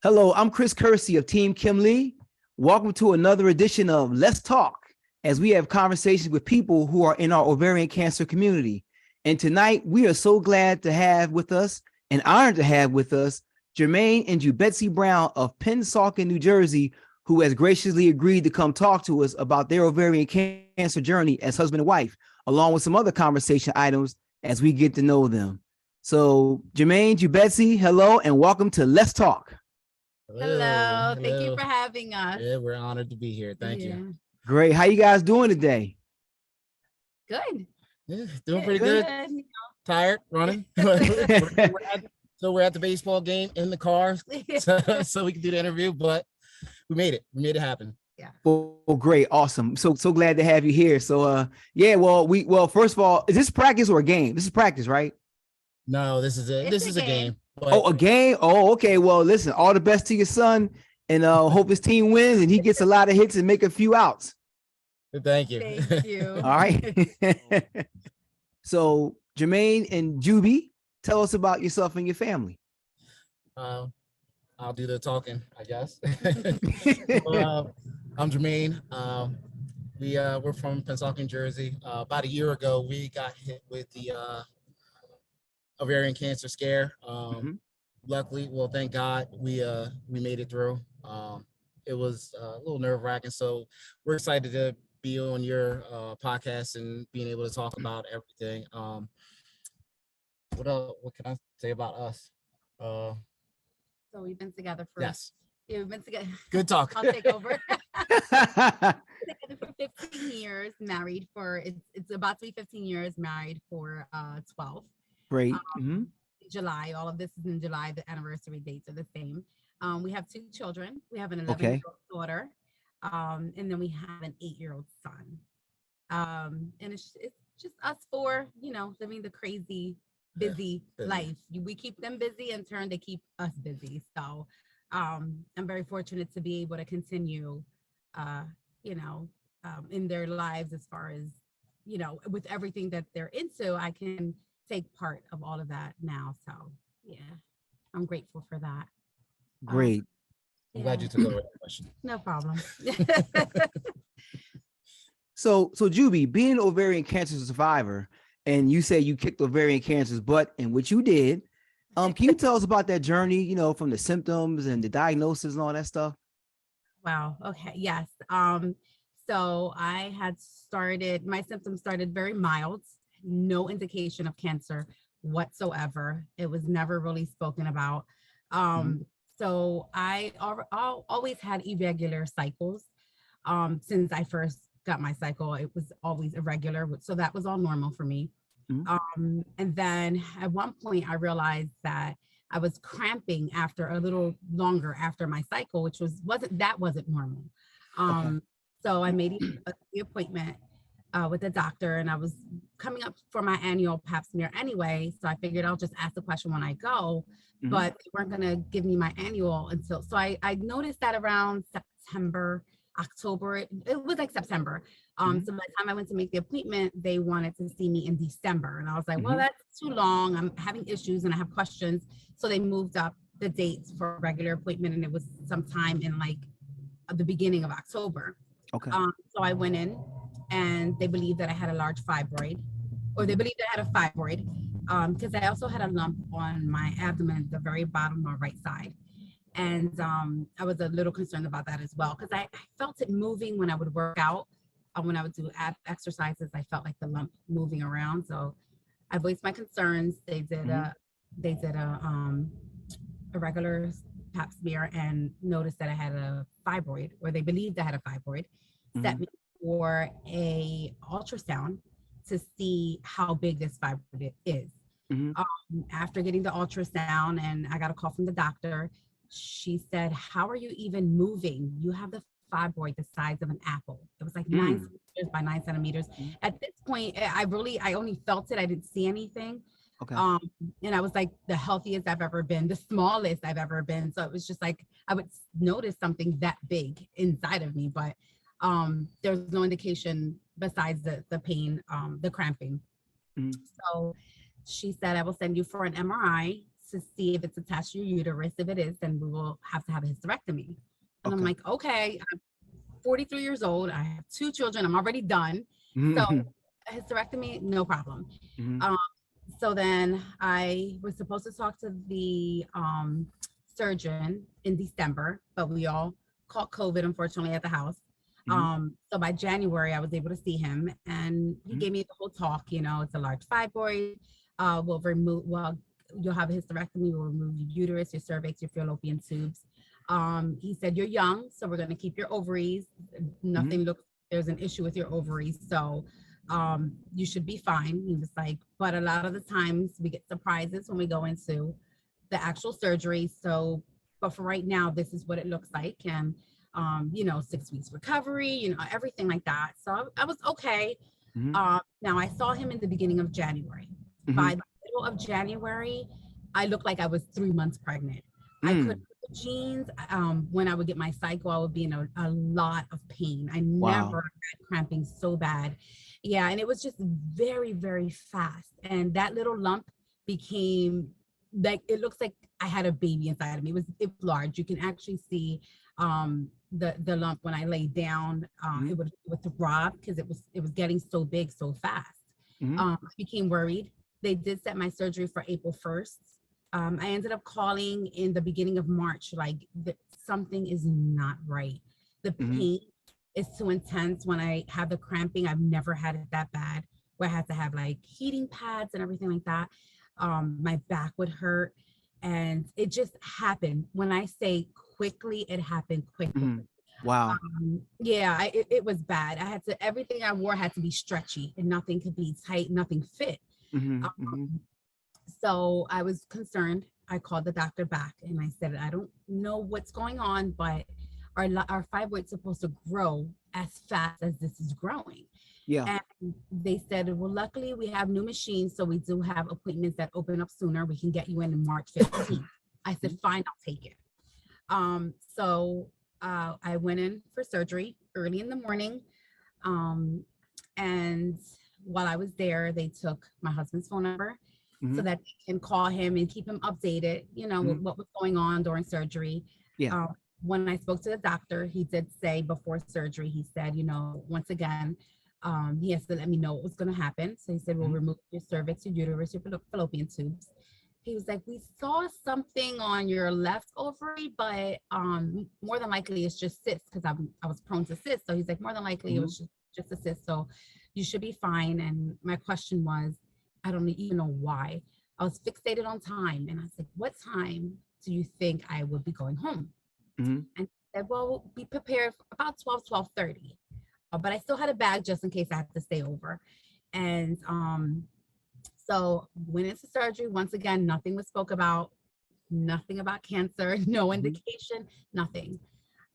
Hello, I'm Chris Kersey of Team Kimlee. Welcome to another edition of Let's Talk, as we have conversations with people who are in our ovarian cancer community. And tonight, we are so glad to have with us and honored to have with us Jermaine and Jubettsy Brown of Pennsauken, New Jersey, who has graciously agreed to come talk to us about their ovarian cancer journey as husband and wife, along with some other conversation items as we get to know them. So Jermaine, Jubettsy, hello, and welcome to Let's Talk. Hello. Thank you for having us. Yeah, we're honored to be here. Thank you. Great. How you guys doing today? Good. Yeah, doing pretty good. Tired, running. So we're at the baseball game in the car, so we can do the interview, but we made it. We made it happen. Yeah. Well, great. Awesome. So glad to have you here. So yeah, well, first of all, is this practice or a game? This is practice, right? No, this is a game. But a game. Oh, okay. Well, listen, all the best to your son, and hope his team wins and he gets a lot of hits and make a few outs. Thank you. Thank you. All right. So Jermaine and Juby, tell us about yourself and your family. I'll do the talking, I guess. I'm Jermaine. We're from Pennsauken, Jersey. About a year ago, we got hit with the ovarian cancer scare. Luckily, well, thank God, we made it through. It was a little nerve-wracking, so we're excited to be on your podcast and being able to talk about everything. What else? What can I say about us? So we've been together for we've been together. Good talk. I'll take over. Together for 15 years, married for it's about to be 15 years, married for 12. Great. July. All of this is in July. The anniversary dates are the same. We have 2 children. We have an 11-year-old daughter, and then we have an 8-year-old son. And it's just us 4, living the crazy, busy life. We keep them busy, in turn they keep us busy. So I'm very fortunate to be able to continue, in their lives as far as, with everything that they're into. I can take part of all of that now. So yeah, I'm grateful for that. Great. I'm glad you took over the question. No problem. So Juby, being an ovarian cancer survivor, and you say you kicked ovarian cancer's butt, and which you did, can you tell us about that journey, from the symptoms and the diagnosis and all that stuff? Wow. Okay. Yes. So I had my symptoms started very mild, no indication of cancer whatsoever. It was never really spoken about. So I always had irregular cycles. Since I first got my cycle, it was always irregular. So that was all normal for me. And then at one point I realized that I was cramping after a little longer after my cycle, which wasn't normal. So I made the appointment with the doctor, and I was coming up for my annual pap smear anyway. So I figured I'll just ask the question when I go, but they weren't going to give me my annual until, so I noticed that around September, October, it was like September. So by the time I went to make the appointment, they wanted to see me in December. And I was like, well, that's too long. I'm having issues and I have questions. So they moved up the dates for a regular appointment, and it was sometime in like the beginning of October. Okay. So I went in, and they believed that I had a large fibroid, or they believed I had a fibroid, because I also had a lump on my abdomen, the very bottom on right side. And I was a little concerned about that as well, because I felt it moving when I would work out. When I would do ab exercises, I felt like the lump moving around. So I voiced my concerns. They did a regular pap smear and noticed that I had a fibroid, or they believed I had a fibroid. Set me for a ultrasound to see how big this fibroid is. After getting the ultrasound, and I got a call from the doctor, she said, "How are you even moving? You have the fibroid the size of an apple." It was like 9 centimeters by 9 centimeters. At this point, I only felt it. I didn't see anything. Okay. And I was like the healthiest I've ever been, the smallest I've ever been. So it was just like I would notice something that big inside of me, but there's no indication besides the pain, the cramping. So she said, "I will send you for an MRI to see if it's attached to your uterus. If it is, then we will have to have a hysterectomy. And I'm like, okay, I'm 43 years old. I have 2 children. I'm already done. Mhm, So mhm, a hysterectomy, no problem. mhm. So then I was supposed to talk to the surgeon in December, but we all caught COVID, unfortunately, at the house. Mhm. So by January, I was able to see him, and he Mhm. gave me the whole talk. You know, it's a large fibroid. We'll remove. Well, you'll have a hysterectomy. We'll remove your uterus, your cervix, your fallopian tubes. He said you're young, so we're going to keep your ovaries. Mhm. Nothing looks. There's an issue with your ovaries, so you should be fine. He was like, but a lot of the times we get surprises when we go into the actual surgery. So, but for right now, this is what it looks like. And, 6 weeks recovery, everything like that. So I was okay. Mhm. Now I saw him in the beginning of January. Mhm. By the middle of January, I looked like I was 3 months pregnant. I couldn't Mm. put the jeans. When I would get my cycle, I would be in a lot of pain. I never Wow. had cramping so bad. Yeah, and it was just very, very fast. And that little lump became like, it looks like I had a baby inside of me. It was large. You can actually see the lump when I lay down. Mhm. It would throb because it was getting so big so fast. Mhm. I became worried. They did set my surgery for April 1st. I ended up calling in the beginning of March, like something is not right. The Mhm. pain is too intense when I have the cramping. I've never had it that bad where I had to have like heating pads and everything like that. My back would hurt, and it just happened. When I say quickly, it happened quickly. Mhm. Wow. Yeah, it was bad. Everything I wore had to be stretchy, and nothing could be tight, nothing fit. Mhm. Mhm. Um, so I was concerned. I called the doctor back and I said, I don't know what's going on, but our fibroid's supposed to grow as fast as this is growing. Yeah. And they said, well, luckily we have new machines. So we do have appointments that open up sooner. We can get you in March 15th. I said, Mhm. fine, I'll take it. So I went in for surgery early in the morning. Um, and while I was there, they took my husband's phone number so Mhm. that they can call him and keep him updated, with Mhm. what was going on during surgery. Yeah. When I spoke to the doctor, he did say before surgery, he said, once again, he has to let me know what was going to happen. So he said, we'll Mhm. remove your cervix, your uterus, your fallopian tubes. He was like, we saw something on your left ovary, but more than likely it's just cysts because I was prone to cysts. So he's like, more than likely it Mhm. was just a cyst. So you should be fine. And my question was, I don't even know why. I was fixated on time. And I was like, what time do you think I would be going home? Mhm. And he said, well, be prepared for about 12:30. But I still had a bag just in case I had to stay over. And so went into surgery. Once again, nothing was spoke about, nothing about cancer, no Mhm. indication, nothing.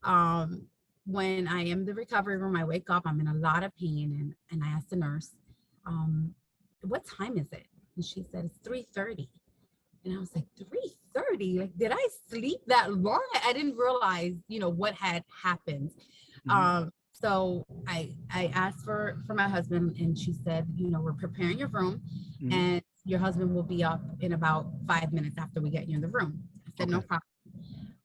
Um, when I am in the recovery room, I wake up, I'm in a lot of pain, and I asked the nurse, um, what time is it? And she said, it's 3:30. And I was like, 3:30? Like, did I sleep that long? I didn't realize, what had happened. Mhm. So I asked for my husband, and she said, we're preparing your room, Mhm. and your husband will be up in about 5 minutes after we get you in the room. I said, no Okay.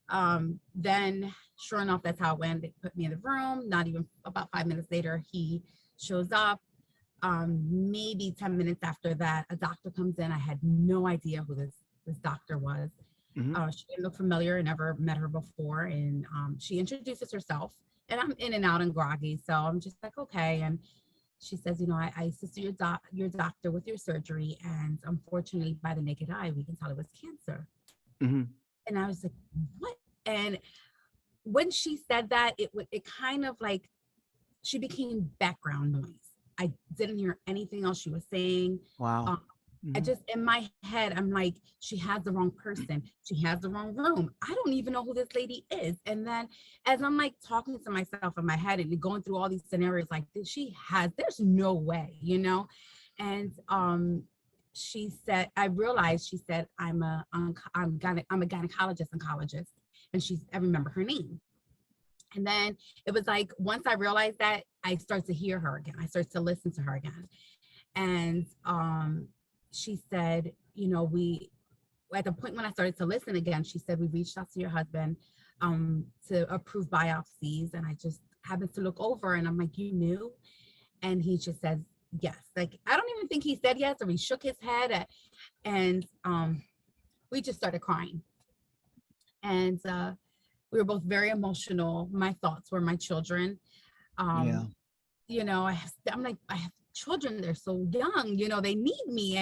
problem. Then sure enough, that's how it went. They put me in the room. Not even about 5 minutes later, he shows up. Maybe 10 minutes after that, a doctor comes in. I had no idea who this doctor was. Mhm. She didn't look familiar. I never met her before. And she introduces herself, and I'm in and out and groggy. So I'm just like, okay. And she says, I assisted your doctor with your surgery. And unfortunately, by the naked eye, we can tell it was cancer. Mhm. And I was like, what? And when she said that, it kind of like she became background noise. I didn't hear anything else she was saying. Wow. Um, I Mhm. just, in my head, I'm like, she has the wrong person. She has the wrong room. I don't even know who this lady is. And then as I'm like talking to myself in my head and going through all these scenarios, like there's no way, And she said, I realized she said, I'm a gynecologist oncologist. And I remember her name. And then it was like, once I realized that, I started to hear her again. I started to listen to her again. And she said, at the point when I started to listen again, she said, we reached out to your husband to approve biopsies. And I just happened to look over and I'm like, you knew? And he just says, yes. Like, I don't even think he said yes, or he shook his head. And we just started crying. And we were both very emotional. My thoughts were my children. You know, I'm like, I have children, they're so young, you know, they need me.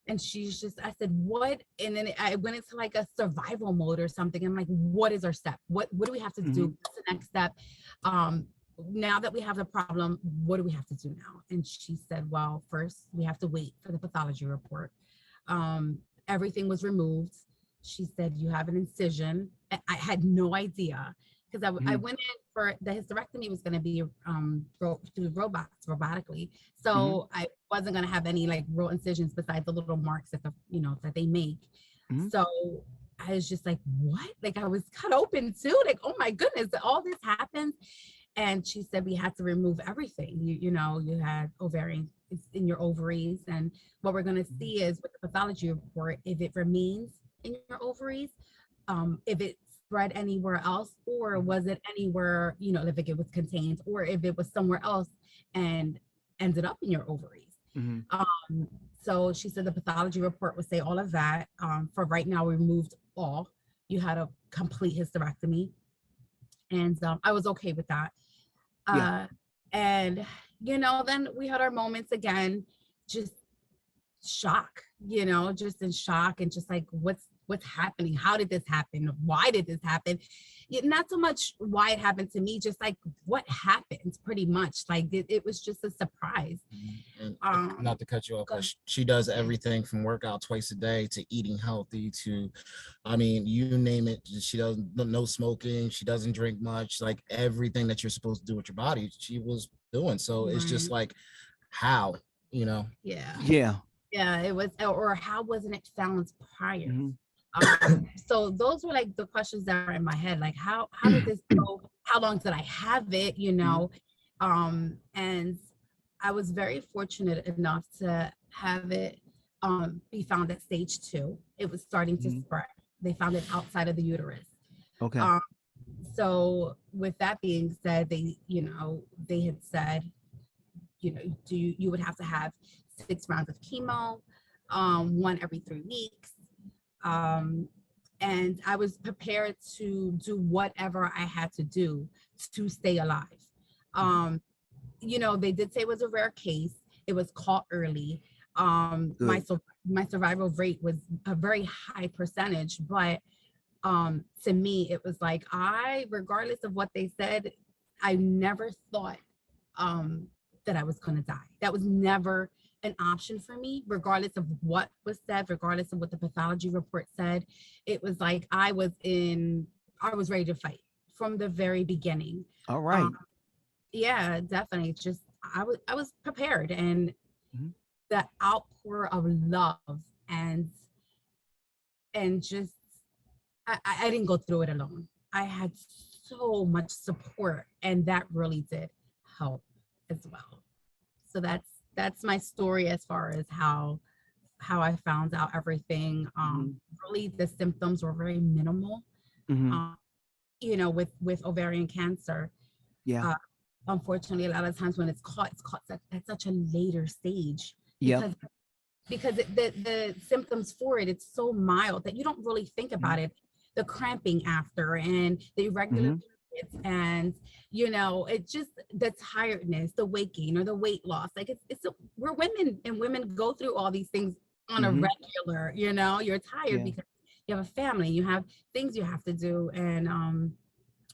And she's just, I said, what? And then I went into like a survival mode or something. I'm like, what is our step? What do we have to do? What's the next step? Now that we have the problem, what do we have to do now? And she said, well, first we have to wait for the pathology report. Everything was removed. She said, you have an incision. I had no idea, because I went in for the hysterectomy was going to be through robotically. So I wasn't going to have any like real incisions besides the little marks that that they make. So I was just like, what? Like, I was cut open too. Like, oh my goodness, all this happened. And she said, we had to remove everything. You know, you had ovarian, it's in your ovaries. And what we're going to see is with the pathology report, if it remains in your ovaries, if it spread anywhere else, or was it anywhere, you know, if it was contained, or if it was somewhere else and ended up in your ovaries. So she said the pathology report would say all of that. For right now, we removed all. You had a complete hysterectomy. And I was okay with that. And, you know, then we had our moments again, just shock, you know, just in shock and just like, what's happening? How did this happen? Why did this happen? Not so much why it happened to me, just like what happened, pretty much. Like it was just a surprise. And not to cut you off, but she does everything from workout twice a day to eating healthy to, I mean, you name it. She does no smoking. She doesn't drink much. Like everything that you're supposed to do with your body, she was doing. So it's just like, how, you know? Yeah, it was, or how wasn't it found prior? So those were like the questions that were in my head, like how did this go? How long did I have it, you know? And I was very fortunate enough to have it be found at stage 2. It was starting to spread. They found it outside of the uterus. Okay. So with that being said, they had said, you know, you would have to have 6 rounds of chemo, 1 every 3 weeks. And I was prepared to do whatever I had to do to stay alive. You know, they did say it was a rare case. It was caught early. My survival rate was a very high percentage, but to me, it was like, regardless of what they said, I never thought that I was going to die. That was never an option for me, regardless of what was said, regardless of what the pathology report said. It was like I was ready to fight from the very beginning. All right. Yeah, definitely. Just I was prepared, and the outpour of love and just I didn't go through it alone. I had so much support, and that really did help as well. So that's my story as far as how I found out everything. Really, the symptoms were very minimal. You know, with ovarian cancer. Unfortunately, a lot of times when it's caught at such a later stage. Because the symptoms for it, it's so mild that you don't really think about it. The cramping after, and the irregular periods, and you know, it just the tiredness, the weight gain or the weight loss. Like we're women, and women go through all these things on a regular. You know, you're tired because you have a family, you have things you have to do, and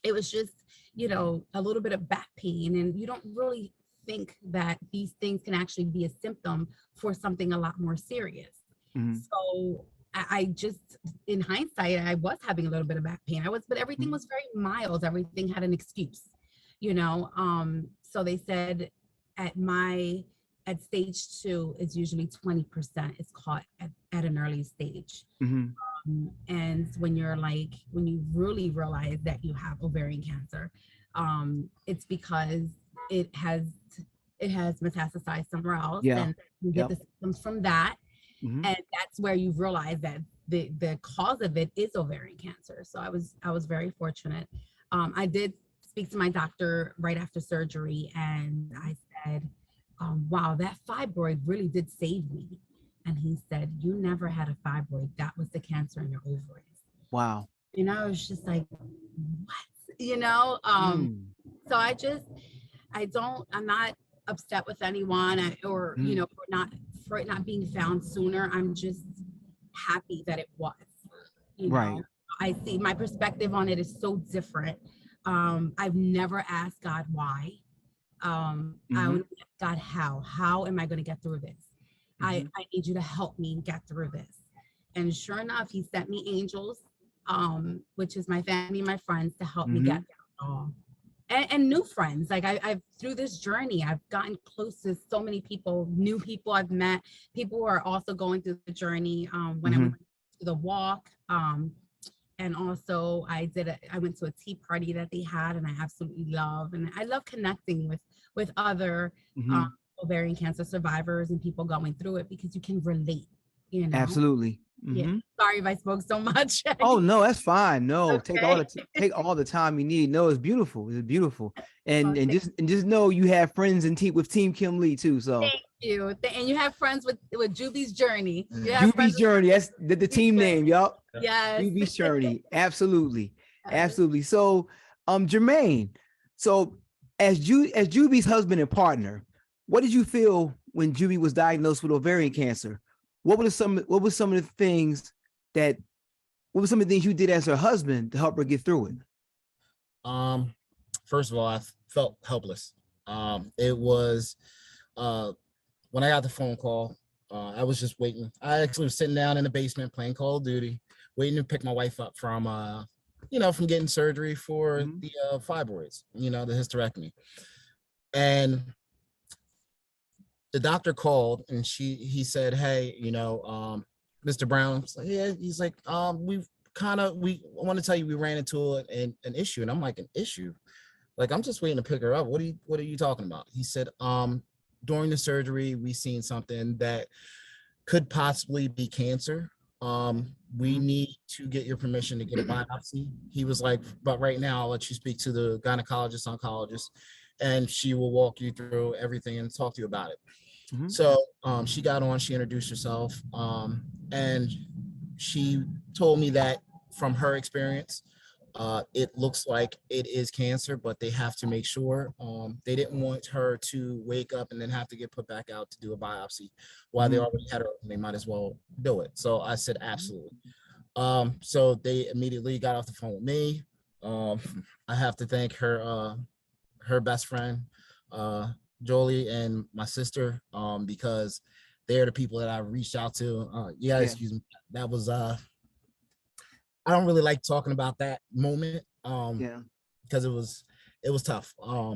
it was just, you know, a little bit of back pain, and you don't really think that these things can actually be a symptom for something a lot more serious. So I just, in hindsight, I was having a little bit of back pain. But everything was very mild. Everything had an excuse, you know? So they said at stage 2, it's usually 20% is caught at an early stage. And when you really realize that you have ovarian cancer, it's because it has metastasized somewhere else, and you get the symptoms from that. And that's where you realize that the cause of it is ovarian cancer. So I was very fortunate. I did speak to my doctor right after surgery, and I said, wow, that fibroid really did save me. And he said, you never had a fibroid. That was the cancer in your ovaries. Wow. And I was just like, what? You know? So I'm not upset with anyone, or, you know, for it not being found sooner. I'm just happy that it was, you know. Right. I see my perspective on it is so different. I've never asked God why. I would ask God, how am I going to get through this? I need you to help me get through this. And sure enough, he sent me angels, which is my family, my friends, to help me get through it all. And new friends. Like I've through this journey, I've gotten close to so many people, new people I've met, people who are also going through the journey. When I went to the walk, and also I went to a tea party that they had, and I absolutely love, and I love connecting with other ovarian cancer survivors and people going through it, because you can relate, you know. Absolutely. Yeah. Sorry if I spoke so much. Oh no, that's fine. No, Okay. take all the time you need. No, it's beautiful. It's beautiful. And Okay. just know you have friends and with Team Kimlee too. So Thank you. And you have friends with Juby's Journey. Juby's Journey. That's the team name, y'all. Yes. Juby's Journey. Absolutely. Absolutely. So Jermaine, so as Juby's husband and partner, what did you feel when Juby was diagnosed with ovarian cancer? What were some of the things you did as her husband to help her get through it? First of all, I felt helpless. It was when I got the phone call, I was just waiting. I actually was sitting down in the basement playing Call of Duty, waiting to pick my wife up from from getting surgery for the fibroids, the hysterectomy. And the doctor called, and he said, hey, Mr. Brown. I was like, yeah. He's like, I want to tell you, we ran into an issue. And I'm like, an issue? Like, I'm just waiting to pick her up. What are you talking about? He said, during the surgery, we seen something that could possibly be cancer. We need to get your permission to get a biopsy. He was like, but right now, I'll let you speak to the gynecologist, oncologist, and she will walk you through everything and talk to you about it. So she got on, she introduced herself, and she told me that from her experience, it looks like it is cancer, but they have to make sure. They didn't want her to wake up and then have to get put back out to do a biopsy while they already had her. They might as well do it. So I said, absolutely. So they immediately got off the phone with me. I have to thank her best friend, Jolie, and my sister, because they're the people that I reached out to. Excuse me. That was I don't really like talking about that moment. Because it was tough. I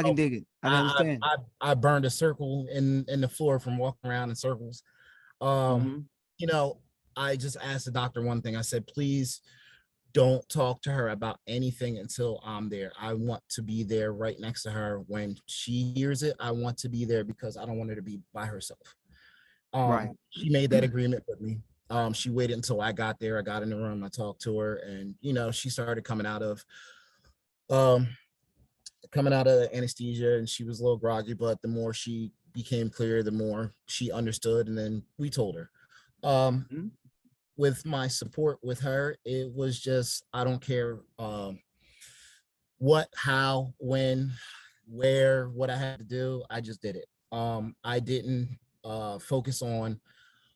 can dig it. I understand. I burned a circle in the floor from walking around in circles. I just asked the doctor one thing. I said, please don't talk to her about anything until I'm there. I want to be there right next to her when she hears it. I want to be there because I don't want her to be by herself. Right. She made that agreement with me. She waited until I got there. I got in the room, I talked to her, and she started coming out of anesthesia, and she was a little groggy, but the more she became clear, the more she understood, and then we told her. With my support with her, it was just, I don't care what, how, when, where, what I had to do, I just did it. I didn't focus on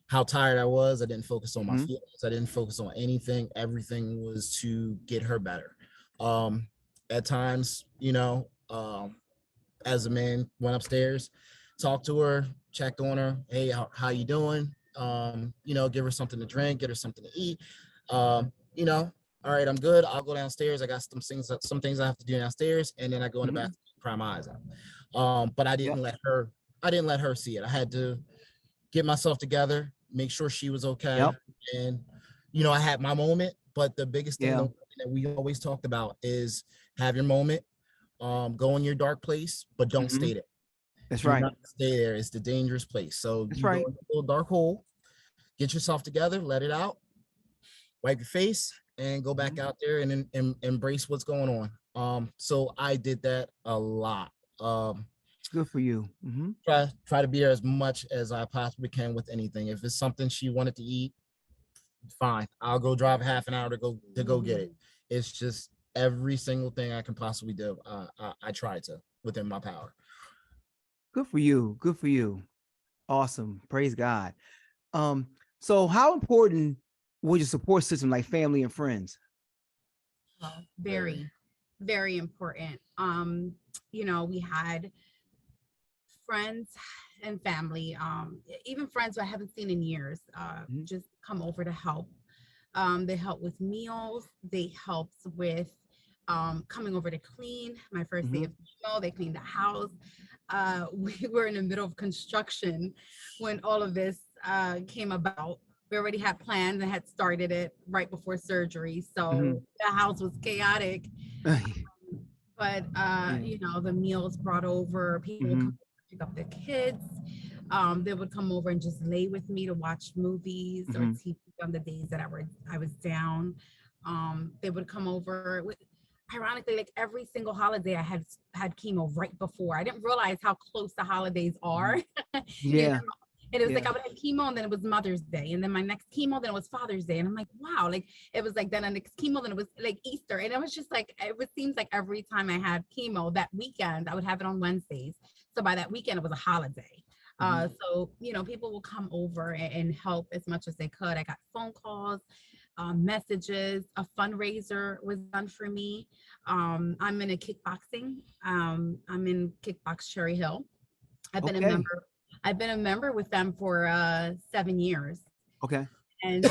how tired I was. I didn't focus on my feelings. I didn't focus on anything. Everything was to get her better. At times, as a man, went upstairs, talked to her, checked on her. Hey, how you doing? Give her something to drink, get her something to eat. All right, I'm good. I'll go downstairs. I got some things I have to do downstairs, and then I go in the bathroom, cry my eyes out. But I didn't let her see it. I had to get myself together, make sure she was okay. And I had my moment, but the biggest thing that we always talked about is have your moment, go in your dark place, but don't stay there. That's right. Not stay there. It's the dangerous place. So that's you right. go in a little dark hole, get yourself together, let it out, wipe your face and go back out there and embrace what's going on. So I did that a lot. Good for you. Try to be there as much as I possibly can with anything. If it's something she wanted to eat, fine. I'll go drive half an hour to go get it. It's just every single thing I can possibly do. I try to within my power. Good for you. Good for you. Awesome. Praise God. So how important was your support system, like family and friends? Oh, very, very important. We had friends and family, even friends who I haven't seen in years, just come over to help. They help with meals. They helped with coming over to clean. My first day of chemo, they cleaned the house. We were in the middle of construction when all of this came about. We already had plans and had started it right before surgery. So the house was chaotic. But the meals brought over, people would come pick up their kids. They would come over and just lay with me to watch movies or TV on the days that I was down. They would come over. Ironically, like every single holiday I had chemo right before. I didn't realize how close the holidays are. Yeah. And it was like I would have chemo and then it was Mother's Day. And then my next chemo, then it was Father's Day. And I'm like, wow, like it was like then the next chemo, then it was like Easter. And it was just like, seems like every time I had chemo that weekend, I would have it on Wednesdays. So by that weekend, it was a holiday. So, people will come over and help as much as they could. I got phone calls, messages, a fundraiser was done for me. I'm in a kickboxing. I'm in Kickbox Cherry Hill. I've been a member with them for 7 years. Okay. And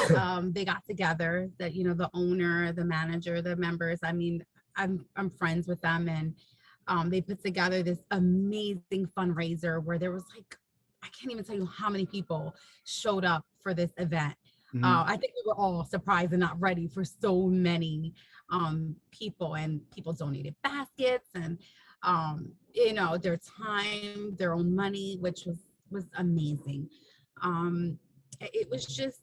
they got together, that the owner, the manager, the members. I mean, I'm friends with them, and they put together this amazing fundraiser where there was like, I can't even tell you how many people showed up for this event. I think we were all surprised and not ready for so many people, and people donated baskets and their time, their own money, which was amazing. It was just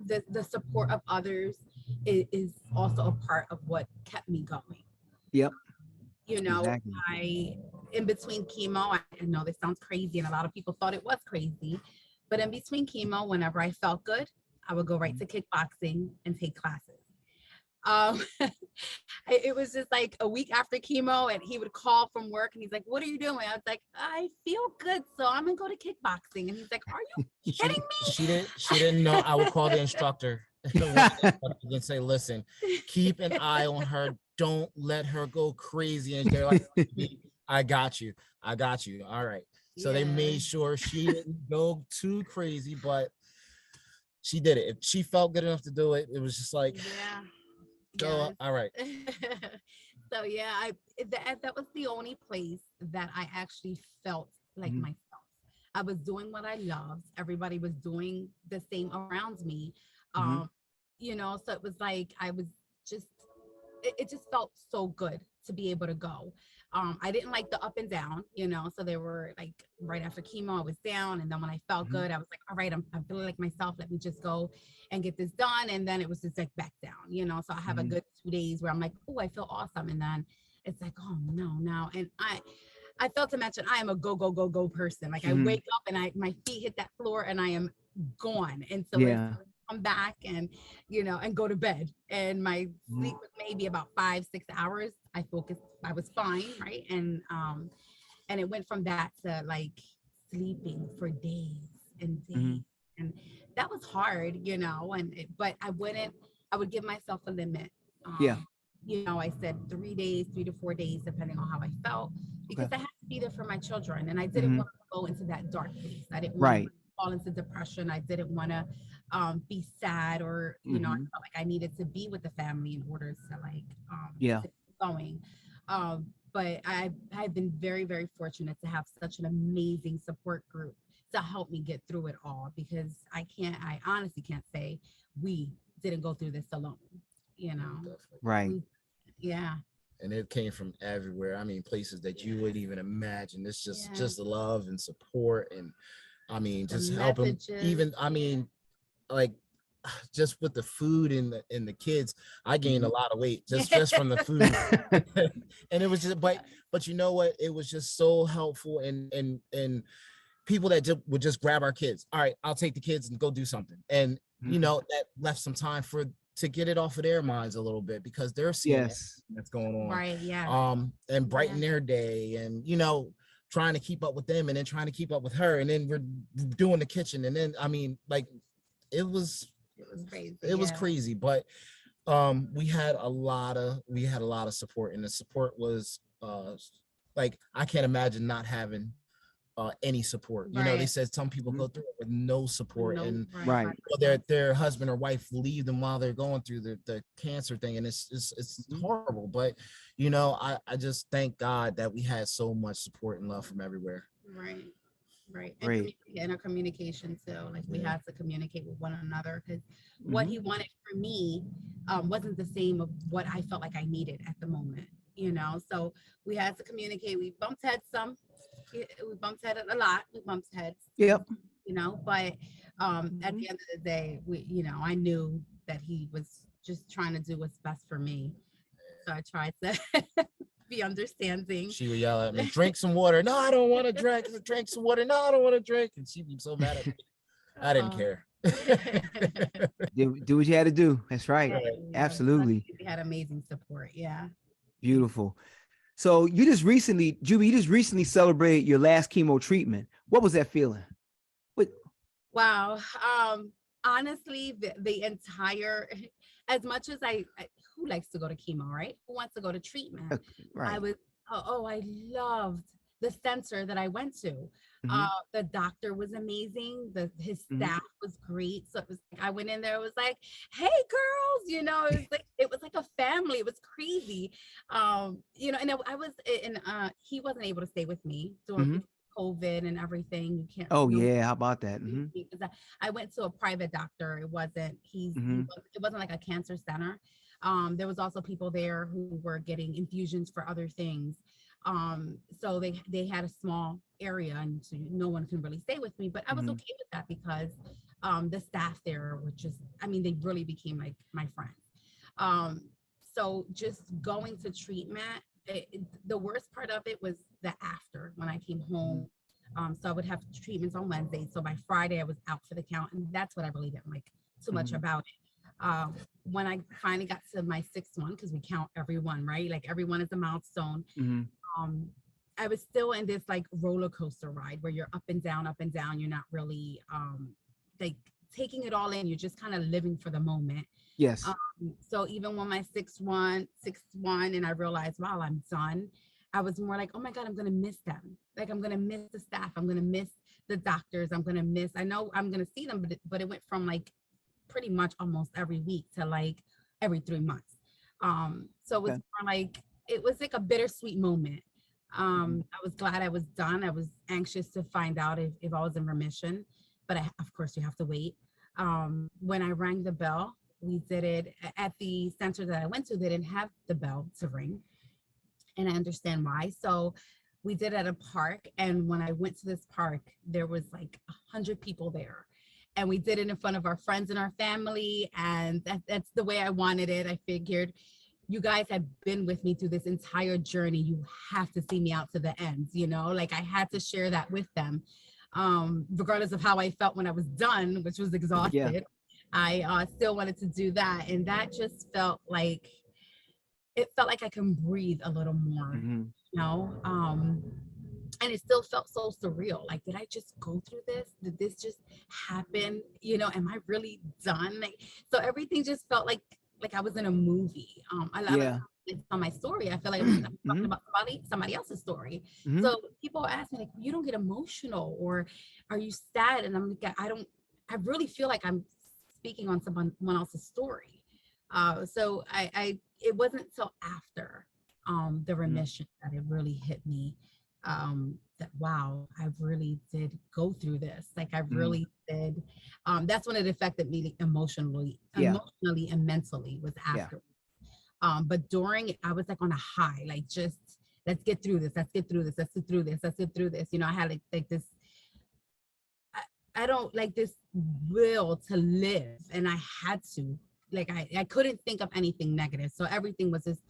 the support of others is also a part of what kept me going. Yep. Exactly. In between chemo, I know this sounds crazy and a lot of people thought it was crazy, but in between chemo, whenever I felt good, I would go right to kickboxing and take classes. It was just like a week after chemo, and he would call from work and he's like, "What are you doing?" I was like, "I feel good, so I'm gonna go to kickboxing." And he's like, "Are you kidding me?" She didn't know. I would call the instructor and say, "Listen, keep an eye on her. Don't let her go crazy." And they're like, I got you. All right. So they made sure she didn't go too crazy, but she did it. If she felt good enough to do it, it was just like, go. All right. So that was the only place that I actually felt like myself. I was doing what I loved. Everybody was doing the same around me. So it was like I was just, it just felt so good to be able to go. I didn't like the up and down, so they were like right after chemo, I was down. And then when I felt good, I was like, all right, I'm feeling like myself. Let me just go and get this done. And then it was just like back down, so I have a good 2 days where I'm like, oh, I feel awesome. And then it's like, oh no, now. And I failed to mention, I am a go person. Like I wake up and my feet hit that floor and I am gone. And so it's come back and, and go to bed. And my sleep was maybe about 5-6 hours. I focused, I was fine. Right. And it went from that to like sleeping for days and days. And that was hard, but I would give myself a limit. I said 3 days, 3 to 4 days, depending on how I felt, because I had to be there for my children. And I didn't want to go into that dark place. I didn't want to fall into depression. I didn't want to be sad, or, I felt like I needed to be with the family in order to like, keep going. But I've been very, very fortunate to have such an amazing support group to help me get through it all, because I honestly can't say we didn't go through this alone, Right. And it came from everywhere. I mean, places that you wouldn't even imagine. It's just the love and support, and I mean, just helping. Even, I mean, like just with the food and the kids, I gained a lot of weight just from the food. And it was just, but you know what? It was just so helpful, and people that would just grab our kids. All right, I'll take the kids and go do something. And you know, that left some time to get it off of their minds a little bit, because they're seeing that's going on. Right. Yeah. And brighten their day, and you know, trying to keep up with them, and then trying to keep up with her, and then we're doing the kitchen, and then I mean, like, it was crazy. It was crazy, but we had a lot of support, and the support was like, I can't imagine not having any support. You know, they said some people go through it with no support, and their husband or wife leave them while they're going through the cancer thing, and it's horrible. But you know, I just thank God that we had so much support and love from everywhere. Right. And our communication too. Like, we had to communicate with one another, because what he wanted for me wasn't the same of what I felt like I needed at the moment, you know. So we had to communicate. We bumped heads some. We bumped heads a lot. We bumped heads. Yep. You know, but at the end of the day, I knew that he was just trying to do what's best for me. So I tried to be understanding. She would yell at me, drink some water. No, I don't want to drink. Drink some water. No, I don't want to drink. And she'd be so mad at me. I didn't care. Do what you had to do. That's right. Absolutely. We had amazing support. Yeah. Beautiful. So you just recently celebrated your last chemo treatment. What was that feeling? Wow. Honestly, the entire, as much as who likes to go to chemo, right? Who wants to go to treatment? Right. I loved the center that I went to. The doctor was amazing. His staff was great. So it was like, I went in there, it was like, hey girls, you know, it was like a family. It was crazy. You know, and I was in, he wasn't able to stay with me during COVID and everything. You can't. Oh yeah, how about that? I went to a private doctor. It wasn't, it wasn't like a cancer center. There was also people there who were getting infusions for other things. So they had a small area, and so no one can really stay with me, but I was okay with that, because the staff there were just, I mean, they really became like my friends. So just going to treatment, the worst part of it was the after, when I came home. So I would have treatments on Wednesday. So by Friday I was out for the count, and that's what I really didn't like too much about it. When I finally got to my sixth one, because we count everyone, right? Like, everyone is a milestone. I was still in this like roller coaster ride where you're up and down. You're not really like taking it all in. You're just kind of living for the moment. Yes. So even when my sixth one, and I realized, wow, I'm done, I was more like, oh my God, I'm gonna miss them. Like, I'm gonna miss the staff. I'm gonna miss the doctors. I know I'm gonna see them, but it went from like pretty much almost every week to like every 3 months. So it was more like, it was like a bittersweet moment. I was glad I was done. I was anxious to find out if I was in remission, but of course you have to wait. When I rang the bell, we did it at the center that I went to. They didn't have the bell to ring, and I understand why. So we did it at a park, and when I went to this park, there was like 100 people there, and we did it in front of our friends and our family, and that's the way I wanted it. I figured, you guys have been with me through this entire journey. You have to see me out to the end, you know, like I had to share that with them. Regardless of how I felt when I was done, which was exhausted, I still wanted to do that. And that just felt like, it felt like I can breathe a little more, you know? And it still felt so surreal. Like, did I just go through this? Did this just happen? You know, am I really done? Like, so everything just felt like I was in a movie. I love it on my story. I feel like I'm talking about somebody else's story. So people ask me like, you don't get emotional, or are you sad? And I'm like, I really feel like I'm speaking on someone else's story. So it wasn't till after the remission that it really hit me, that wow, I really did go through this. Like, I really did. That's when it affected me emotionally and mentally, was after. But during it, I was like on a high, like, just let's get through this. Let's get through this. Let's get through this. Let's get through this. You know, I had like this. I don't like this will to live, and I had to, like, I couldn't think of anything negative. So everything was just,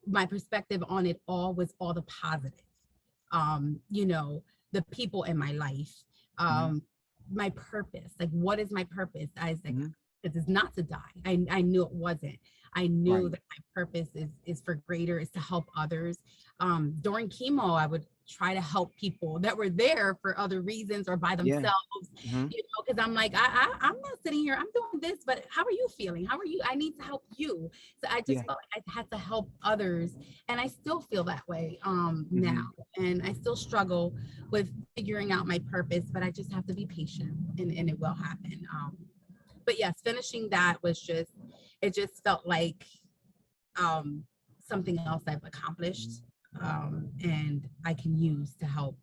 my perspective on it all was all the positive. You know, the people in my life, my purpose, like, what is my purpose? I was like, it is not to die. I knew it wasn't. I knew Right. that my purpose is for greater, is to help others. During chemo, I would try to help people that were there for other reasons or by Yeah. themselves, Mhm. you know, because I'm like, I'm not sitting here, I'm doing this, but how are you feeling? How are you? I need to help you. So I Yeah. just felt like I had to help others. And I still feel that way now. Mhm. And I still struggle with figuring out my purpose, but I just have to be patient, and it will happen. But yes, finishing that was just, it just felt like um, something else I've accomplished, and I can use to help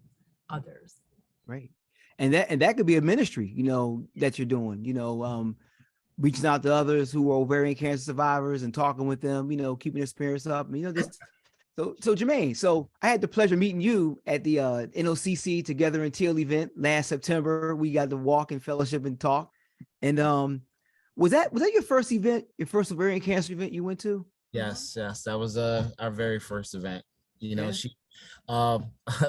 others. Right. And that could be a ministry, you know, that you're doing, you know, reaching out to others who are ovarian cancer survivors and talking with them, you know, keeping their spirits up. You know, this. So Jermaine, so I had the pleasure of meeting you at the NOCC Together in Teal event last September. We got to walk and fellowship and talk. And was that your first event, your first ovarian cancer event you went to? Yes, yes, that was our very first event. You know, Yeah. she a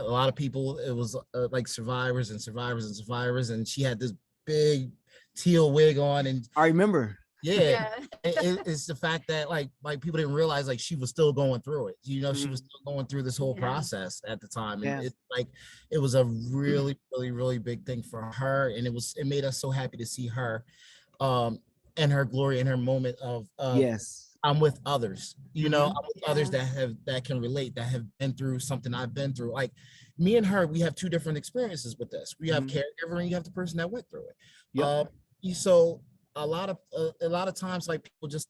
lot of people, it was like survivors and survivors and survivors, and she had this big teal wig on, and I remember. yeah, Yeah. it's the fact that like people didn't realize like she was still going through it. You know, she was Mhm. still going through this whole Yeah. process at the time, and Yeah. it's like it was a really, really, really big thing for her, and it made us so happy to see her, um, and her glory and her moment of Yes. I'm with others, you know, Mhm. I'm with others Yeah. that can relate, that have been through something I've been through. Like me and her, we have two different experiences with this. We have Mhm. caregiver and you have the person that went through it. Yep. So a lot of times, like people just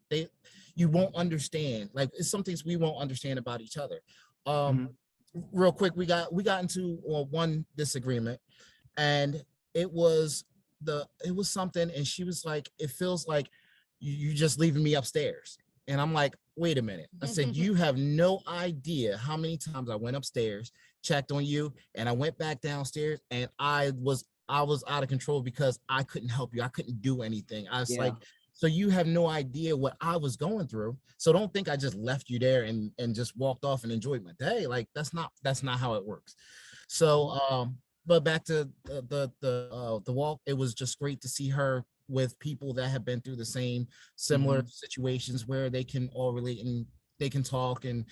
you won't understand. Like it's some things we won't understand about each other. Um, Mhm. Real quick, we got into one disagreement, and it was it was something, and she was like, it feels like you just leaving me upstairs. And I'm like, wait a minute. I said, you have no idea how many times I went upstairs, checked on you, and I went back downstairs, and I was out of control because I couldn't help you. I couldn't do anything. I was Yeah. like, so you have no idea what I was going through. So don't think I just left you there and just walked off and enjoyed my day. Like that's not how it works. So but back to the walk, it was just great to see her with people that have been through the same similar Mhm. situations where they can all relate and they can talk and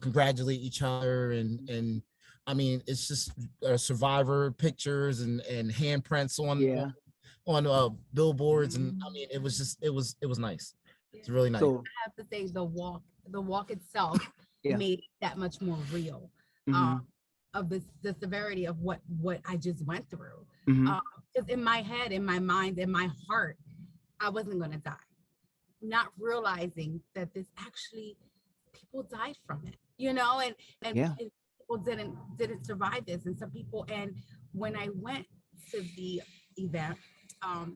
congratulate each other and I mean it's just survivor pictures and handprints Yeah. on billboards, and I mean it was nice. Yeah. It's really nice. So I have to say the walk itself yeah. made it that much more real, um, Mhm. of the severity of what I just went through. Mhm. Because in my head, in my mind, in my heart, I wasn't going to die, not realizing that this actually, people died from it, you know, Yeah. and people didn't survive this, and some people. And when I went to the event,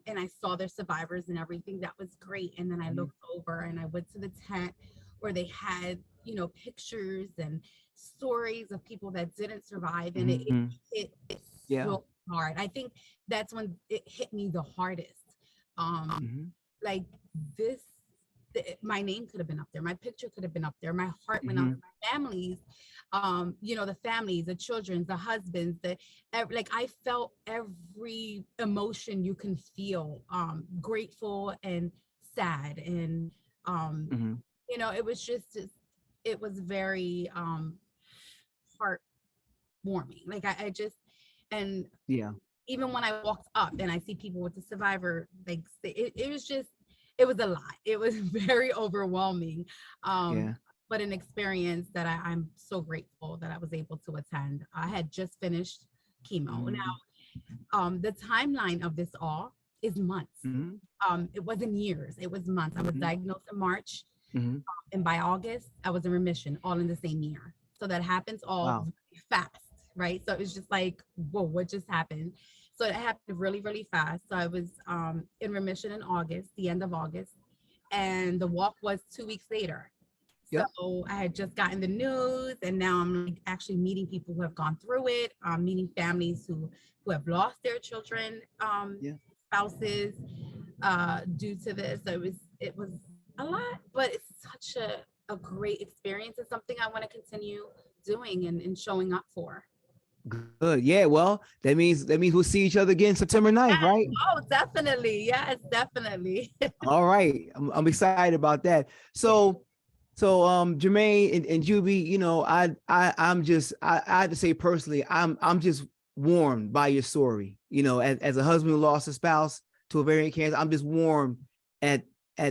and I saw their survivors and everything, that was great. And then I Mhm. looked over and I went to the tent where they had, pictures and stories of people that didn't survive, and Mhm. it's Yeah. so hard. I think that's when it hit me the hardest. Mhm. Like this, my name could have been up there, my picture could have been up there, my heart went out to Mhm. my families, the families, the children, the husbands, like I felt every emotion you can feel, grateful and sad, and um Mhm. it was just, it was very heartwarming. Like I just, and Yeah. even when I walked up and I see people with the survivor, like it was just, it was a lot. It was very overwhelming. Um, Yeah. but an experience that I'm so grateful that I was able to attend. I had just finished chemo. Mhm. Now, the timeline of this all is months. Mhm. It wasn't years, it was months. I was Mhm. diagnosed in March, Mhm. and by August, I was in remission, all in the same year. So that happens all Wow. really fast, right? So it was just like, whoa, what just happened? So it happened really, really fast. So I was in remission in August, the end of August, and the walk was 2 weeks later. Yep. So I had just gotten the news, and now I'm like actually meeting people who have gone through it, meeting families who have lost their children, Yeah. spouses, due to this. So it was a lot, but it's such a great experience. It's something I want to continue doing and showing up for. Good. Yeah. Well, that means we'll see each other again September 9th, right? Oh, definitely. Yes, definitely. All right. I'm excited about that. So Jermaine and Juby, you know, I'm just I have to say personally, I'm just warmed by your story. You know, as a husband who lost a spouse to ovarian cancer, I'm just warmed at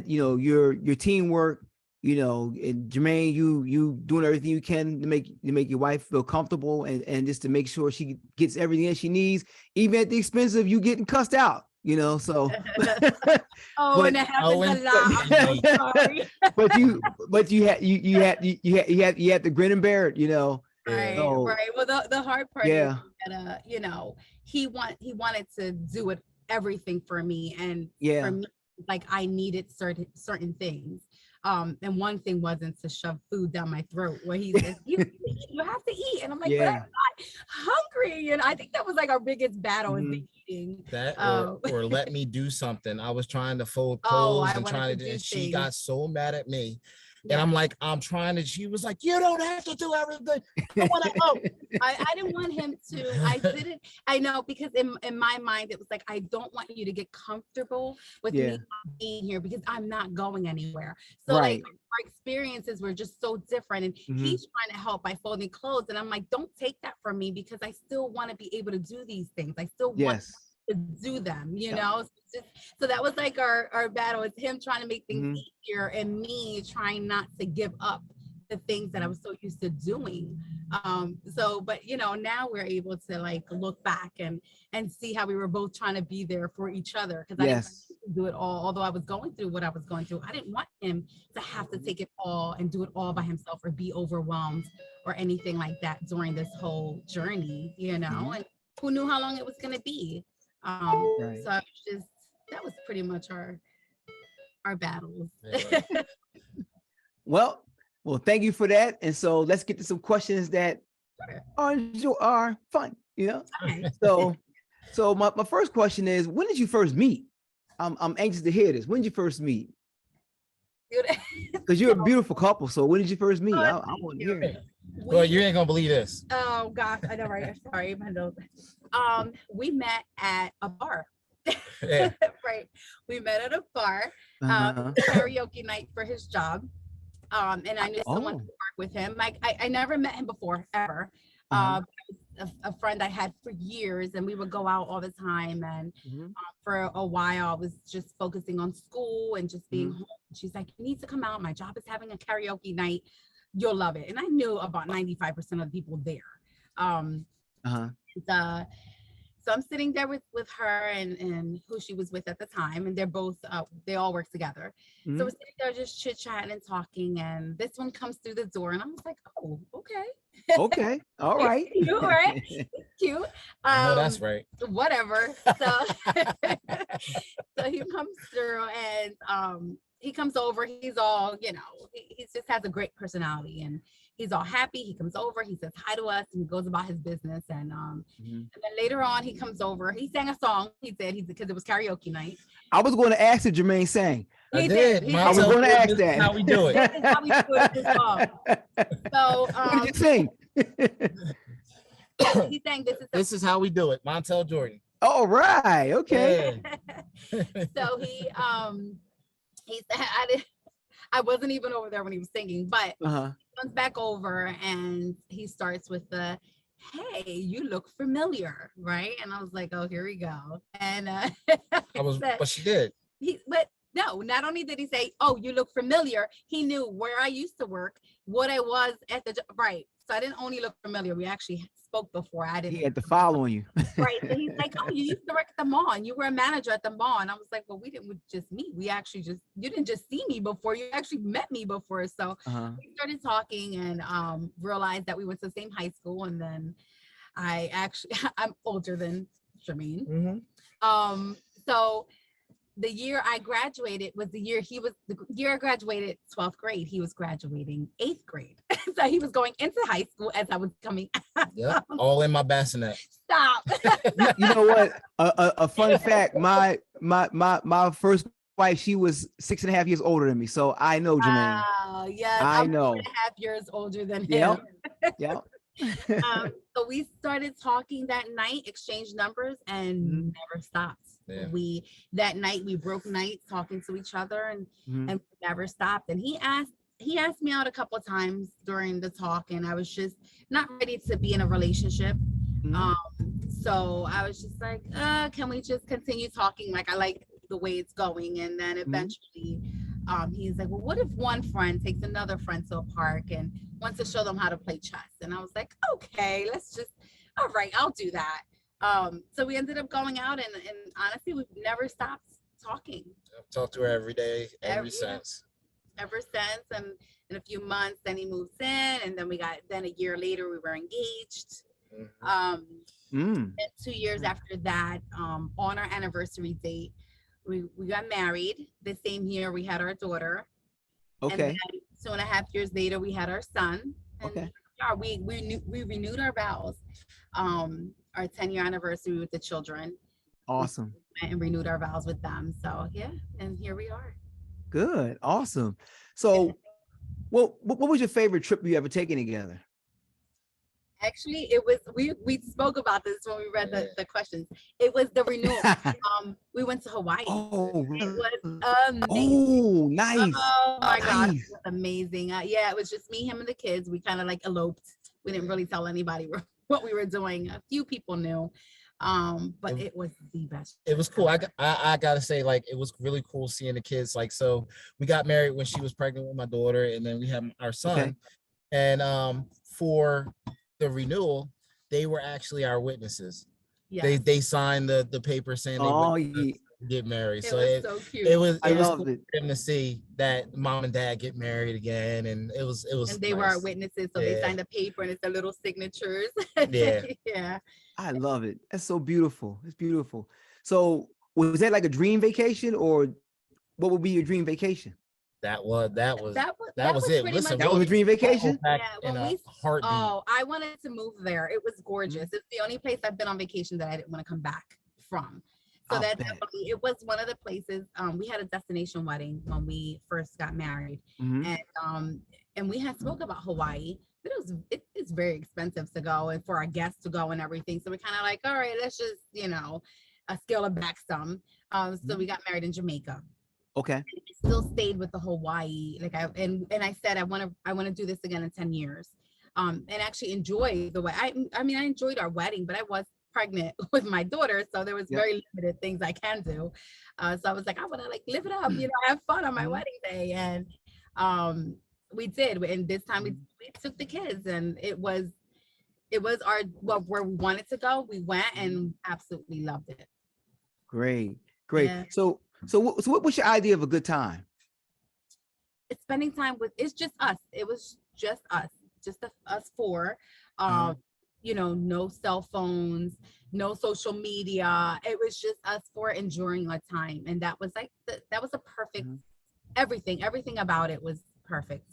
you know your teamwork. You know, and Jermaine, you doing everything you can to make your wife feel comfortable and just to make sure she gets everything that she needs, even at the expense of you getting cussed out. You know, so Oh, and it happens a lot. I'm sorry. but you had to grin and bear it, you know. Right, So, right. Well, the hard part yeah, is that, you know, he wanted to do it everything for me, and yeah, for me, like I needed certain things. And one thing wasn't to shove food down my throat where he says, you have to eat. And I'm like, but I'm yeah. not hungry. And I think that was like our biggest battle is Mhm. the eating. That or let me do something. I was trying to fold Oh, clothes I and wanted trying to to, do and she things. got so mad at me. And Yeah. I'm like, I'm trying to, she was like, you don't have to do everything. I want to help. I didn't want him to. I know, because in my mind, it was like, I don't want you to get comfortable with Yeah. me not being here because I'm not going anywhere. So Right. like our experiences were just so different. And Mhm. he's trying to help by folding clothes. And I'm like, don't take that from me because I still want to be able to do these things. I still want Yes. to do them, you Yeah. know? So that was like our battle. It's him trying to make things Mhm. easier and me trying not to give up the things that I was so used to doing. But you know, now we're able to like look back and see how we were both trying to be there for each other, because I didn't want Yes. him to do it all. Although I was going through what I was going through, I didn't want him to have to take it all and do it all by himself or be overwhelmed or anything like that during this whole journey, you know. Mhm. And who knew how long it was going to be? Right. So I was just, that was pretty much our battles. Yeah. Well, thank you for that. And so let's get to some questions that are fun, you know. Okay. So my first question is, when did you first meet? I'm anxious to hear this. When did you first meet? Because you're a beautiful couple. So when did you first meet? I want to hear it. Well, you ain't gonna believe this. Oh gosh, I know, right? Sorry, my nose. We met at a bar. Yeah. Right. We met at a bar. Uh-huh. Karaoke night for his job. And I knew someone who Oh. worked with him. Like I never met him before, ever. Uh-huh. A friend I had for years, and we would go out all the time. And Mhm. for a while, I was just focusing on school and just being Mhm. home. She's like, you need to come out. My job is having a karaoke night. You'll love it. And I knew about 95% of the people there. Uh-huh. So I'm sitting there with her and who she was with at the time, and they're both they all work together. So Mhm. we're sitting there just chit chatting and talking, and this one comes through the door, and I was like, oh, okay. Okay. All right. Cute, right? Cute. I know that's right. Whatever. So so he comes through, and he comes over. He's all, you know, he just has a great personality, and he's all happy. He comes over, he says hi to us, and he goes about his business. And Mhm. and then later on, he comes over. He sang a song. He said because it was karaoke night. I was going to ask if Jermaine sang. I He did. He I was did. going to ask This is that. how we do it. This is how we do it. This song. So What did you sing? he sang This is how we do it. Montel Jordan. All right. Okay. Yeah. So he said I wasn't even over there when he was singing, but Uh-huh. he comes back over and he starts with the, hey, you look familiar, right? And I was like, oh, here we go. And But she did. but no, not only did he say, oh, you look familiar, he knew where I used to work, what I was at the right. So I didn't only look familiar. We actually spoke before. I didn't. He had to follow you. Right. So he's like, oh, you used to work at the mall and you were a manager at the mall. And I was like, well, we didn't just meet. We actually you didn't just see me before. You actually met me before. So Uh-huh. we started talking and realized that we went to the same high school. And then I'm older than Jermaine. Mm-hmm. So the year I graduated was the year I graduated 12th grade. He was graduating 8th grade. So he was going into high school as I was coming out. Yep, all in my bassinet. Stop. You know what? A fun fact: my first wife, she was 6.5 years older than me, so I know Jermaine. Wow, yes, I I'm know. 2.5 years older than him. Yep. Yep. So we started talking that night, exchanged numbers, and never stopped. Yeah. That night we broke nights talking to each other, and never stopped. And he asked me out a couple of times during the talk, and I was just not ready to be in a relationship. So I was just like, can we just continue talking? Like, I like the way it's going. And then eventually he's like, well, what if one friend takes another friend to a park and wants to show them how to play chess? And I was like, okay, all right, I'll do that. So we ended up going out, and honestly, we've never stopped talking. I've talked to her every day since. Ever since. And in a few months, then he moves in, and then a year later we were engaged. And 2 years after that, on our anniversary date, we got married. The same year we had our daughter. Okay. And then 2.5 years later we had our son. And Okay. we renewed our vows. Our 10-year anniversary with the children. Awesome. And renewed our vows with them. So yeah, and here we are. Good. Awesome. So, what was your favorite trip you ever taken together? Actually, it was we spoke about this when we read the questions. It was the renewal. We went to Hawaii. Oh, It was amazing. oh, nice. Oh my gosh, Nice. it was amazing. Yeah, it was just me, him, and the kids. We kind of like eloped. We didn't really tell anybody what we were doing. A few people knew, but it was the best. It was cool. I gotta say, like, it was really cool seeing the kids. Like, so we got married when she was pregnant with my daughter, and then we had our son. Okay. And for the renewal, they were actually our witnesses. Yeah. They signed the paper saying they would get married. It So was so cute. it was I cool loved it. for them to see that mom and dad get married again, and it was. And they were our witnesses, so they signed a paper, and it's their little signatures. Yeah. Yeah. I love it. That's so beautiful. It's beautiful. So, was that like a dream vacation, or what would be your dream vacation? That was That was it. pretty Listen, much That was a dream vacation? Yeah, in when a we heartbeat. I wanted to move there. It was gorgeous. It's the only place I've been on vacation that I didn't want to come back from. So I'll that bet. definitely, it was one of the places. We had a destination wedding when we first got married, and we had spoke about Hawaii, but it's very expensive to go, and for our guests to go and everything. So we kind of like, all right, let's just scale it back some. So we got married in Jamaica. Okay. I still stayed with the Hawaii, like I said I want to do this again in 10 years, and actually enjoy the way. I mean, I enjoyed our wedding, but I was pregnant with my daughter, so there was very limited things I can do. So I was like, I want to like live it up, have fun on my wedding day, and we did. And this time we took the kids, and it was our where we wanted to go. We went and absolutely loved it. Great. Yeah. So what was your idea of a good time? It's spending time with. It's just us. It was just us, us four. No cell phones, no social media. It was just us four enjoying our time, and that was like that was a perfect. Everything about it was perfect.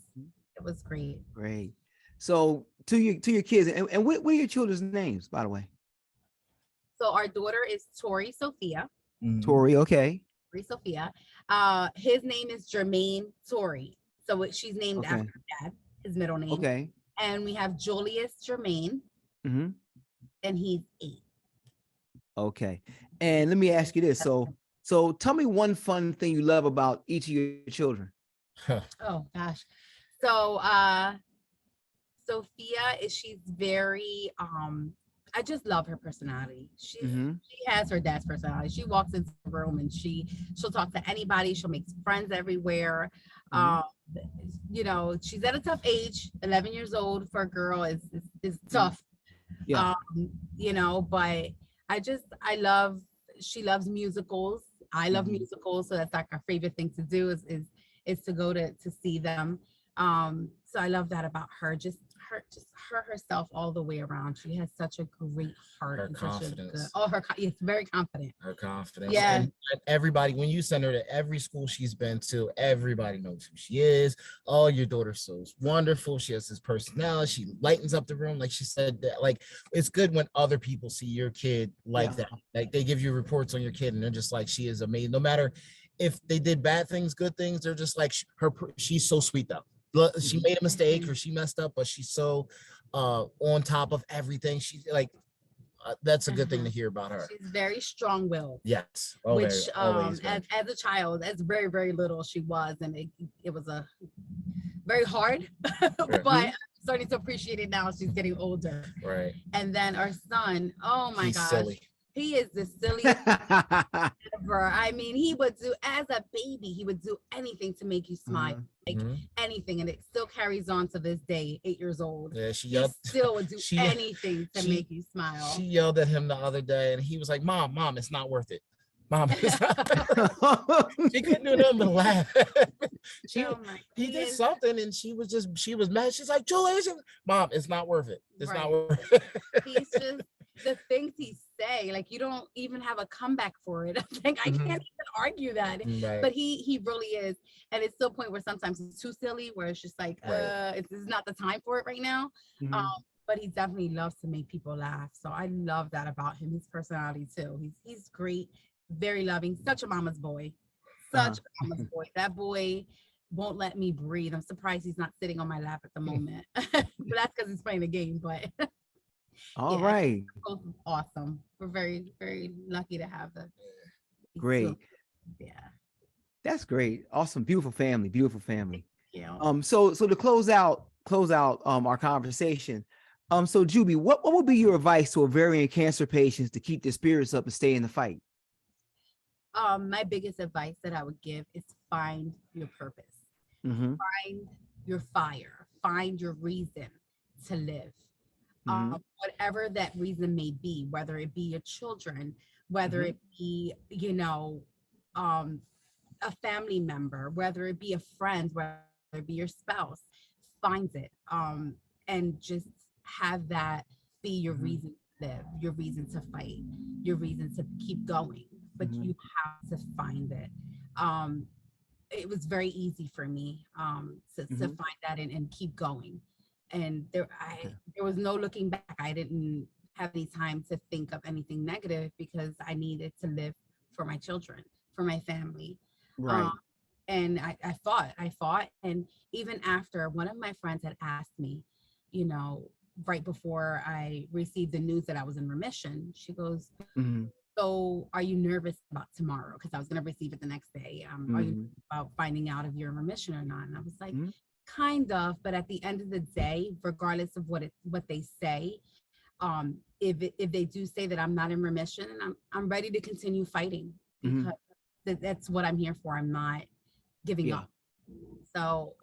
It was great. Great. So to your kids, and what are your children's names, by the way? So our daughter is Tori Sophia. Tori, okay. Tori Sophia. His name is Jermaine Tori. So she's named after her dad, his middle name. Okay. And we have Julius Jermaine. And he's 8. Okay. And let me ask you this. So tell me one fun thing you love about each of your children. Oh gosh. So Sophia she's very I just love her personality. She has her dad's personality. She walks into the room and she'll talk to anybody. She'll make friends everywhere. She's at a tough age. 11 years old for a girl is tough. Yeah. But she loves musicals. I love musicals, so that's like our favorite thing to do is to go to see them. So I love that about her. Just her herself all the way around. She has such a great heart Her and such a good, confidence. it's very confident. Her confidence. Yeah. And everybody, when you send her to every school she's been to, everybody knows who she is. Oh, your daughter's so wonderful. She has this personality. She lightens up the room. Like she said, that, like, it's good when other people see your kid like that. Like they give you reports on your kid and they're just like, she is amazing. No matter if they did bad things, good things, they're just like, she's so sweet though. She made a mistake or she messed up, but she's so on top of everything. She's like, that's a good thing to hear about her. She's very strong-willed. Yes. Which as a child, as very, very little, she was, and it was a very hard, but I'm starting to appreciate it now. She's getting older. Right. And then our son, oh my gosh. Silly. He is the silliest ever. I mean, he would do, as a baby, he would do anything to make you smile, like anything. And it still carries on to this day, 8 years old. Yeah, she still would do anything to make you smile. She yelled at him the other day and he was like, Mom, it's not worth it. Mom, it's not. She couldn't do nothing but laugh. He did something and she was mad. She's like, Julie, Mom, it's not worth it. It's not worth it. He's just, the things he say, like you don't even have a comeback for it. Like I can't even argue that. Right. But he really is. And it's to a point where sometimes it's too silly, where it's just like, it's not the time for it right now. But he definitely loves to make people laugh. So I love that about him, his personality too. He's great, very loving, such a mama's boy. Such a mama's boy. That boy won't let me breathe. I'm surprised he's not sitting on my lap at the moment. But that's because he's playing the game, but all right. Awesome. We're very, very lucky to have that. Great. Yeah. That's great. Awesome. Beautiful family. Beautiful family. Yeah. So to close out our conversation. So Juby, what would be your advice to ovarian cancer patients to keep their spirits up and stay in the fight? My biggest advice that I would give is find your purpose. Find your fire. Find your reason to live. Whatever that reason may be, whether it be your children, whether it be, a family member, whether it be a friend, whether it be your spouse, find it. And just have that be your reason to live, your reason to fight, your reason to keep going. But you have to find it. It was very easy for me to find that and keep going. And there was no looking back. I didn't have any time to think of anything negative because I needed to live for my children, for my family. Right. And I fought. And even after, one of my friends had asked me, right before I received the news that I was in remission, she goes, so are you nervous about tomorrow? Because I was going to receive it the next day. Are you about finding out if you're in remission or not? And I was like, kind of, but at the end of the day, regardless of what they say, if they do say that I'm not in remission, and I'm ready to continue fighting because that's what I'm here for. I'm not giving up. So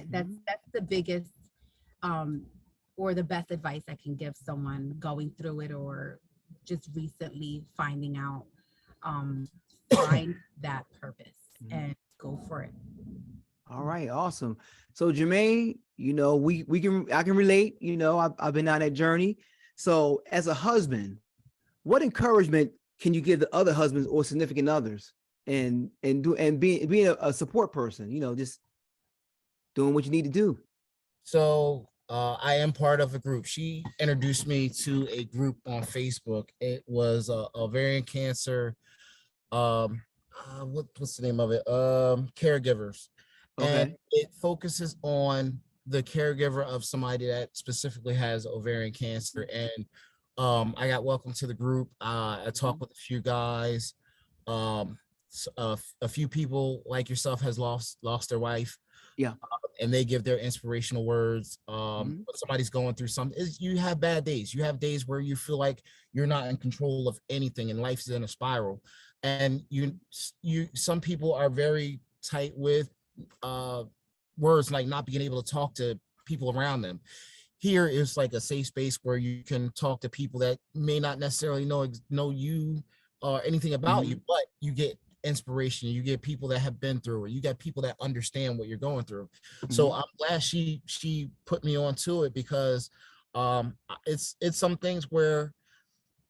that's the biggest or the best advice I can give someone going through it or just recently finding out. Find that purpose and go for it. All right, awesome. So Jermaine, I can relate. I've been on that journey. So as a husband, what encouragement can you give the other husbands or significant others, and being a support person? Just doing what you need to do. So I am part of a group. She introduced me to a group on Facebook. It was ovarian cancer. What's the name of it? Caregivers. Okay. And it focuses on the caregiver of somebody that specifically has ovarian cancer. And I got welcomed to the group. I talked with a few guys. A few people like yourself has lost their wife. Yeah. And they give their inspirational words. When somebody's going through something, you have bad days. You have days where you feel like you're not in control of anything and life is in a spiral. And some people are very tight with words, like not being able to talk to people around them. Here is like a safe space where you can talk to people that may not necessarily know you or anything about you, but you get inspiration. You get people that have been through it. You get people that understand what you're going through. So I'm glad she put me onto it, because it's some things where,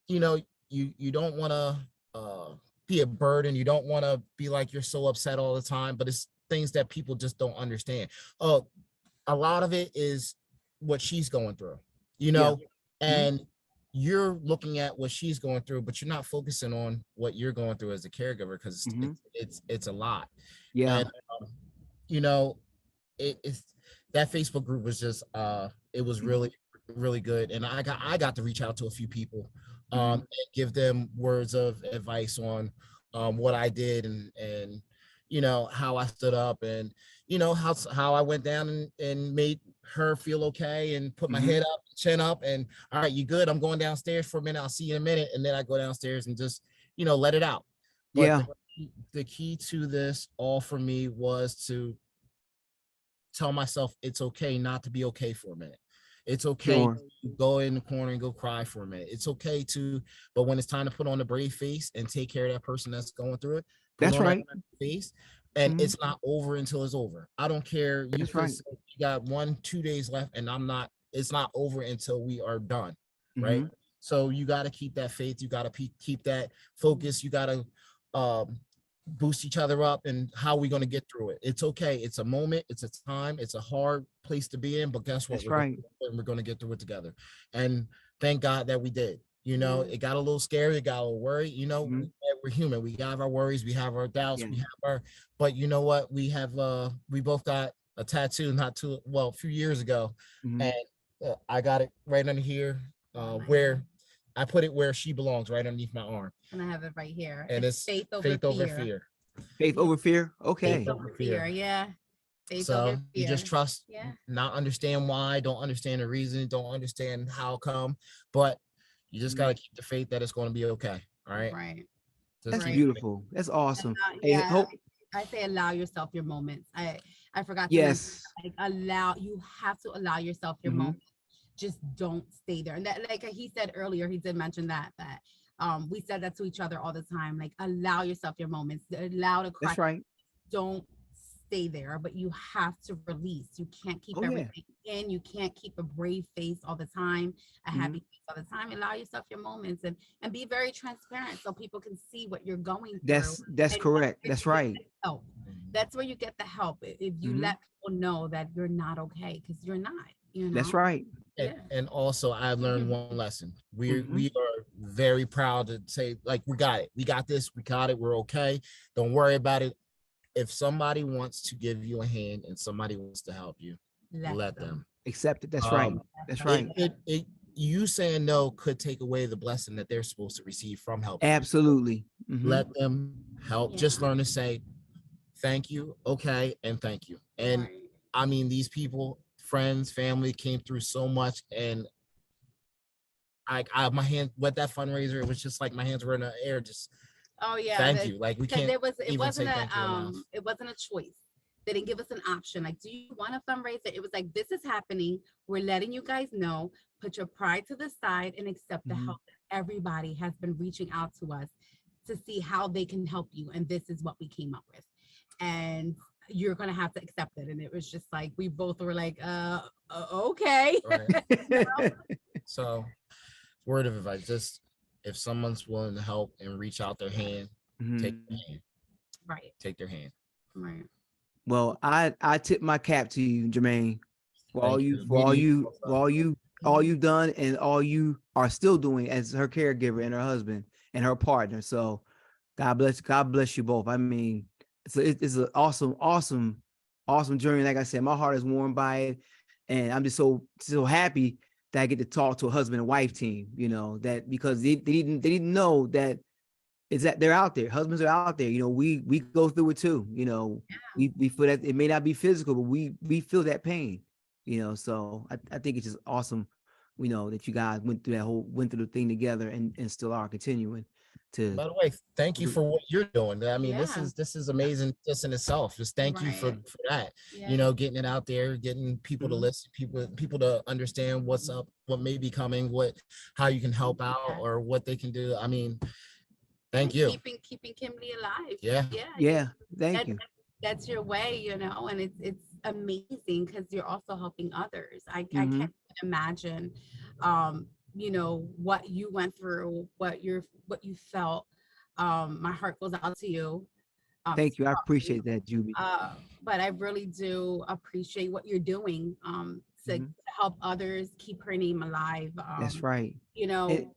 you know, you don't want to be a burden. You don't want to be like you're so upset all the time, but it's things that people just don't understand. A lot of it is what she's going through, you know, and you're looking at what she's going through, but you're not focusing on what you're going through as a caregiver, because it's a lot. And you know, it's that Facebook group was just it was really good, and I got to reach out to a few people and give them words of advice on what I did, and you know, how I stood up, and you know, how I went down and made her feel okay, and put my head up, chin up, and all right, you good? I'm going downstairs for a minute. I'll see you in a minute. And then I go downstairs and just, you know, let it out. But the key to this all for me was to tell myself it's okay not to be okay for a minute. It's okay to go in the corner and go cry for a minute. It's okay but when it's time to put on the brave face and take care of that person that's going through it, that's right. Face, and it's not over until it's over. I don't care. You got 1-2 days left, and it's not over until we are done. Right. So you got to keep that faith. You got to keep that focus. You got to boost each other up, and how we going to get through it. It's okay. It's a moment. It's a time. It's a hard place to be in, but guess what? We're going to get through it together. And thank God that we did. You know, it got a little scary. It got a little worried. You know, we're human. We have our worries. We have our doubts. We have but you know what? We both got a tattoo a few years ago. And I got it right under here where I put it where she belongs, right underneath my arm. And I have it right here. And it's faith over fear. Faith over fear. Okay. Faith over fear. Yeah. Faith so over fear. You just trust, not understand why, don't understand the reason, don't understand how come, but you just got to keep the faith that it's going to be okay. All right. Right. That's beautiful. That's awesome. I say allow yourself your moments. I forgot to mention, you have to allow yourself your moments. Just don't stay there. And that, like he said earlier, he did mention that we said that to each other all the time, like allow yourself your moments, allow to cry. That's right. Don't stay there, but you have to release. You can't keep everything in. You can't keep a brave face all the time, a happy face all the time. Allow yourself your moments, and be very transparent so people can see what you're going through. That's correct. That's right. Oh, that's where you get the help. If you let people know that you're not okay, because you're not. You know? That's right. And also I learned one lesson. We are very proud to say, like, we got it. We got this. We got it. We're okay. Don't worry about it. If somebody wants to give you a hand and somebody wants to help you, let them accept it. That's right. That's right. You saying no could take away the blessing that they're supposed to receive from help. Absolutely. Let them help. Just learn to say thank you, okay, and thank you. And I mean, these people, friends, family, came through so much, and I my hand with that fundraiser, it was just like my hands were in the air. Just thank you. Like, we can't. It wasn't a choice. They didn't give us an option. Like, do you want a fundraiser? It was like, this is happening. We're letting you guys know. Put your pride to the side and accept the help that everybody has been reaching out to us to see how they can help you. And this is what we came up with. And you're going to have to accept it. And it was just like, we both were like, okay. Right. So, word of advice, just if someone's willing to help and reach out their hand, take their hand. Right. Take their hand. Right. Well, I tip my cap to you, Jermaine, for all you've done and all you are still doing as her caregiver and her husband and her partner. So God bless you both. I mean, it's an awesome journey. Like I said, my heart is warmed by it, and I'm just so happy that I get to talk to a husband and wife team, you know, that because they didn't know that it's that they're out there. Husbands are out there. You know, we go through it too. You know, we feel that it may not be physical, but we feel that pain, you know. So I think it's just awesome, you know, that you guys went through the thing together and still are continuing to. By the way, thank you for what you're doing. I mean, this is amazing just in itself. Just thank you for that. You know, getting it out there, getting people to listen, people to understand what's up, what may be coming, how you can help out, or what they can do. I mean, Thank you. Keeping Kimlee alive. Yeah. Yeah. Thank that, you. that's your way, and it's amazing because you're also helping others. I Mhm. can't imagine, what you went through, what you felt. My heart goes out to you. Thank you. I Strongly. appreciate that, Juby. But I really do appreciate what you're doing, to Mhm. help others keep her name alive. That's right. You It, know,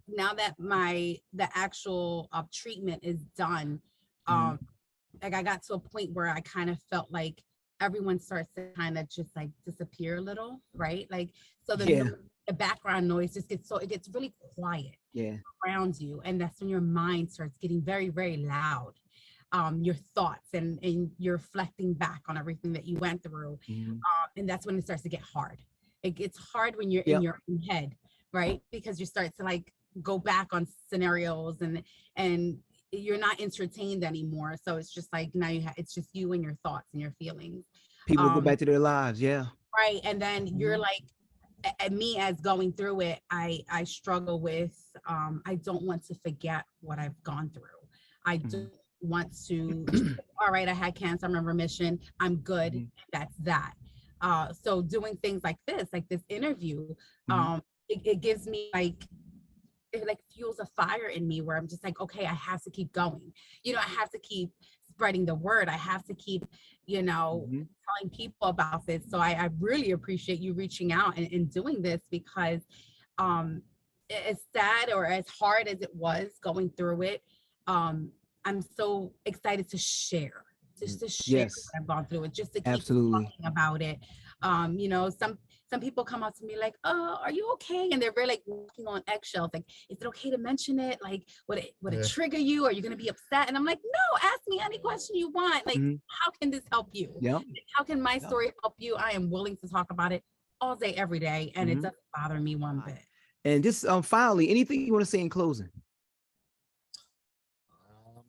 now that the actual treatment is done, mhm. like I got to a point where I kind of felt like everyone starts to kind of just like disappear a little, right? Like, so Yeah. the background noise just gets, so it gets really quiet Yeah. around you, and that's when your mind starts getting very, very loud. Your thoughts, and you're reflecting back on everything that you went through, Mhm. and that's when it starts to get hard. It gets hard when you're in Yep. your own head, right? Because you start to like go back on scenarios, and you're not entertained anymore. So it's just like now it's just you and your thoughts and your feelings. People go Um, back to their lives. Yeah. right. And then you're Mhm. like, me as going through it, I struggle with, I don't want to forget what I've gone through. I Mhm. don't want to just, all right, I had cancer, I'm in remission, I'm good. Mhm. That's that. So doing things like this interview, Mhm. it gives me like, it like fuels a fire in me where I'm just like, okay, I have to keep going. I have to keep spreading the word. I have to keep, Mhm. telling people about this. So I really appreciate you reaching out and doing this, because as sad or as hard as it was going through it, I'm so excited to share, just to share Yes. what I've gone through it, just to keep Absolutely. talking about it. Some people come up to me like, "Oh, are you okay?" And they're very like walking on eggshells. Like, is it okay to mention it? Like, would it Yeah. trigger you? Are you gonna be upset? And I'm like, no, ask me any question you want. Like, Mhm. how can this help you? Yep. How can my Yep. story help you? I am willing to talk about it all day, every day, and it Mhm. doesn't bother me one bit. And just finally, anything you want to say in closing? Um,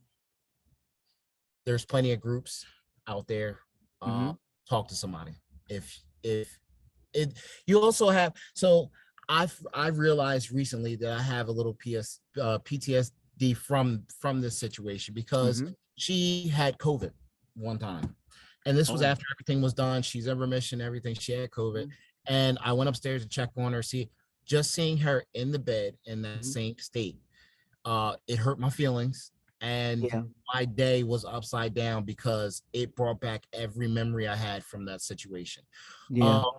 there's plenty of groups out there. Mhm. Talk to somebody. If it, you also have, so I've realized recently that I have a little PTSD from this situation, because Mhm. she had COVID one time, and this was Oh. after everything was done. She's in remission, everything. She had COVID, Mhm. and I went upstairs to check on her. Just seeing her in the bed in that Mhm. same state, it hurt my feelings, and Yeah. my day was upside down because it brought back every memory I had from that situation. Yeah. Um,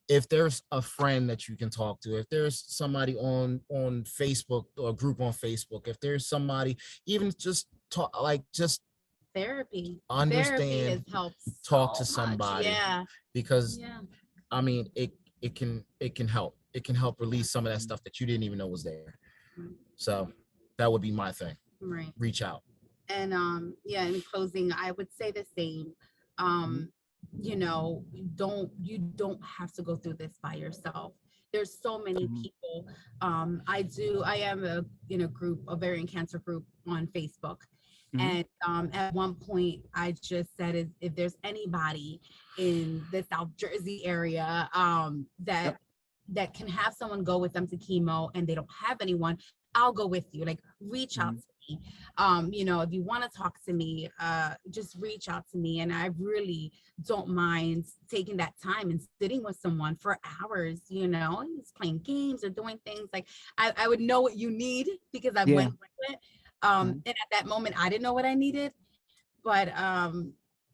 if there's a friend that you can talk to, if there's somebody on Facebook, or a group on Facebook, if there's somebody, even just talk, like, just Therapy has understand, helped talk to so much. somebody, Yeah. because Yeah. I mean, it can help. It can help release some of that stuff that you didn't even know was there. So that would be my thing. Right. Reach out. And yeah, in closing, I would say the same. Mhm. You don't have to go through this by yourself. There's so many Mhm. people. I am in a group, ovarian cancer group on Facebook. Mhm. And at one point I just said, if there's anybody in the South Jersey area, that Yep. can have someone go with them to chemo and they don't have anyone, I'll go with you. Like, reach out Mhm. to me. If you want to talk to me, just reach out to me. And I really don't mind taking that time and sitting with someone for hours, just playing games or doing things. Like, I would know what you need because I Yeah. went through it. Mhm. And at that moment, I didn't know what I needed. But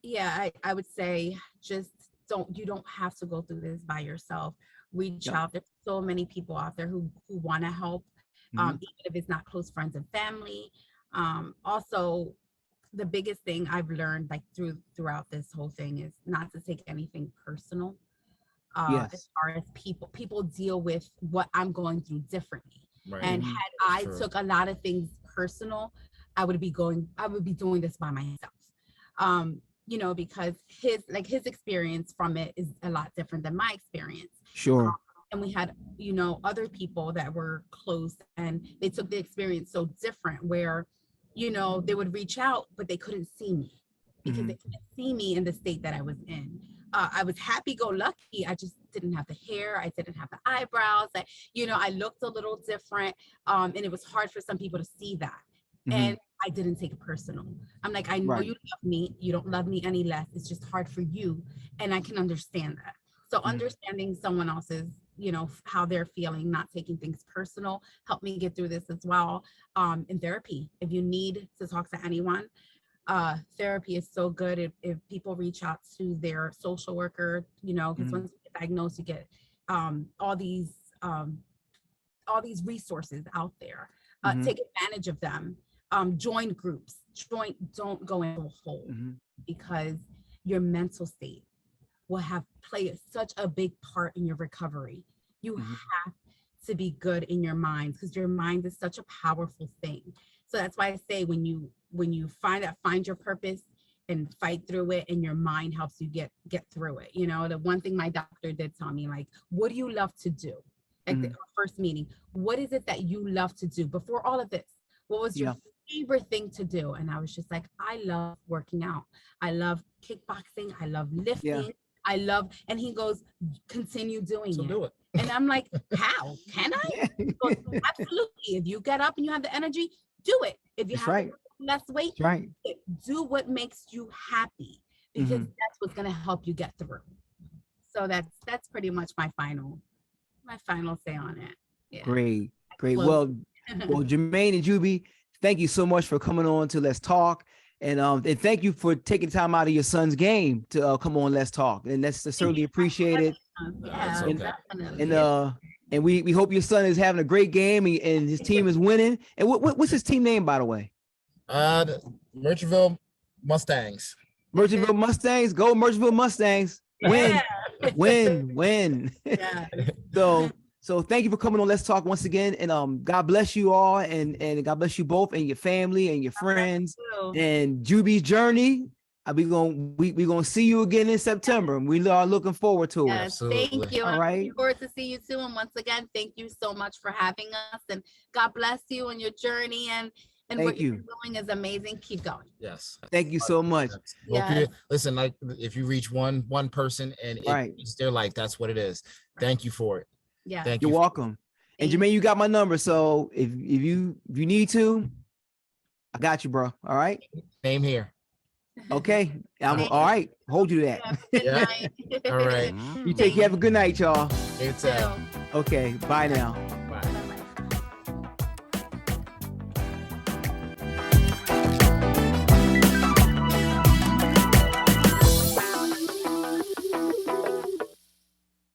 yeah, I would say, just you don't have to go through this by yourself. Reach Yep. out. There's so many people out there who want to help, Mhm. even if it's not close friends and family. Also, the biggest thing I've learned, like throughout this whole thing, is not to take anything personal. As Yes. far as people deal with what I'm going through differently. Right. And Mhm. had That's I true. took a lot of things personal, I would be doing this by myself. Because his experience from it is a lot different than my experience. Sure. And we had, other people that were close, and they took the experience so different, where, they would reach out, but they couldn't see me because they Mhm. couldn't see me in the state that I was in. I was happy-go-lucky. I just didn't have the hair. I didn't have the eyebrows. I looked a little different. And it was hard for some people to see that. And I didn't take it personal. I'm like, I know Right. you love me. You don't love me any less. It's just hard for you. And I can understand that. So understanding someone else's, you know, how they're feeling, not taking things personal, helped me get through this as well. In therapy, if you need to talk to anyone, therapy is so good. If people reach out to their social worker, you know, because once you get diagnosed, you get all these resources out there. Take advantage of them. Join groups. Don't go into a hole, because your mental state will play such a big part in your recovery. You have to be good in your mind, because your mind is such a powerful thing. So that's why I say when you find your purpose and fight through it, and your mind helps you get through it. You know, the one thing my doctor did tell me, like, what do you love to do? At the first meeting, what is it that you love to do before all of this? What was your favorite thing to do? And I was just like, I love working out. I love kickboxing. I love lifting. And he goes, continue doing it. Do it. And I'm like, how? Can I? He goes, absolutely. If you get up and you have the energy, do it. If you have less weight, do what makes you happy, because that's what's going to help you get through. So that's pretty much my final say on it. Yeah. Great. Well, Jermaine and Juby, thank you so much for coming on to Let's Talk. And thank you for taking time out of your son's game to come on Let's Talk. And that's certainly appreciated. Yeah, and we hope your son is having a great game and his team is winning. And what's his team name, by the way? The Merchantville Mustangs. Merchantville Mustangs. Go Merchantville Mustangs. Win. Yeah. So thank you for coming on Let's Talk once again. And God bless you all, and God bless you both and your family and your friends. And Juby's journey. We gonna see you again in September. We are looking forward to it. Absolutely. Thank you. All right. Looking forward to see you too. And once again, thank you so much for having us. And God bless you and your journey. And what you're doing is amazing. Keep going. Yes. Thank you so much. Well, listen, like if you reach one person and it's their life, that's what it is. Thank you for it. Yeah. Thank You're welcome. And Jermaine, you got my number. So if you need to, I got you, bro. All right. Same here. Okay. I'm all right. Hold you to that. Good night. All right. You take care. Have a good night, y'all. It's Okay. Bye now.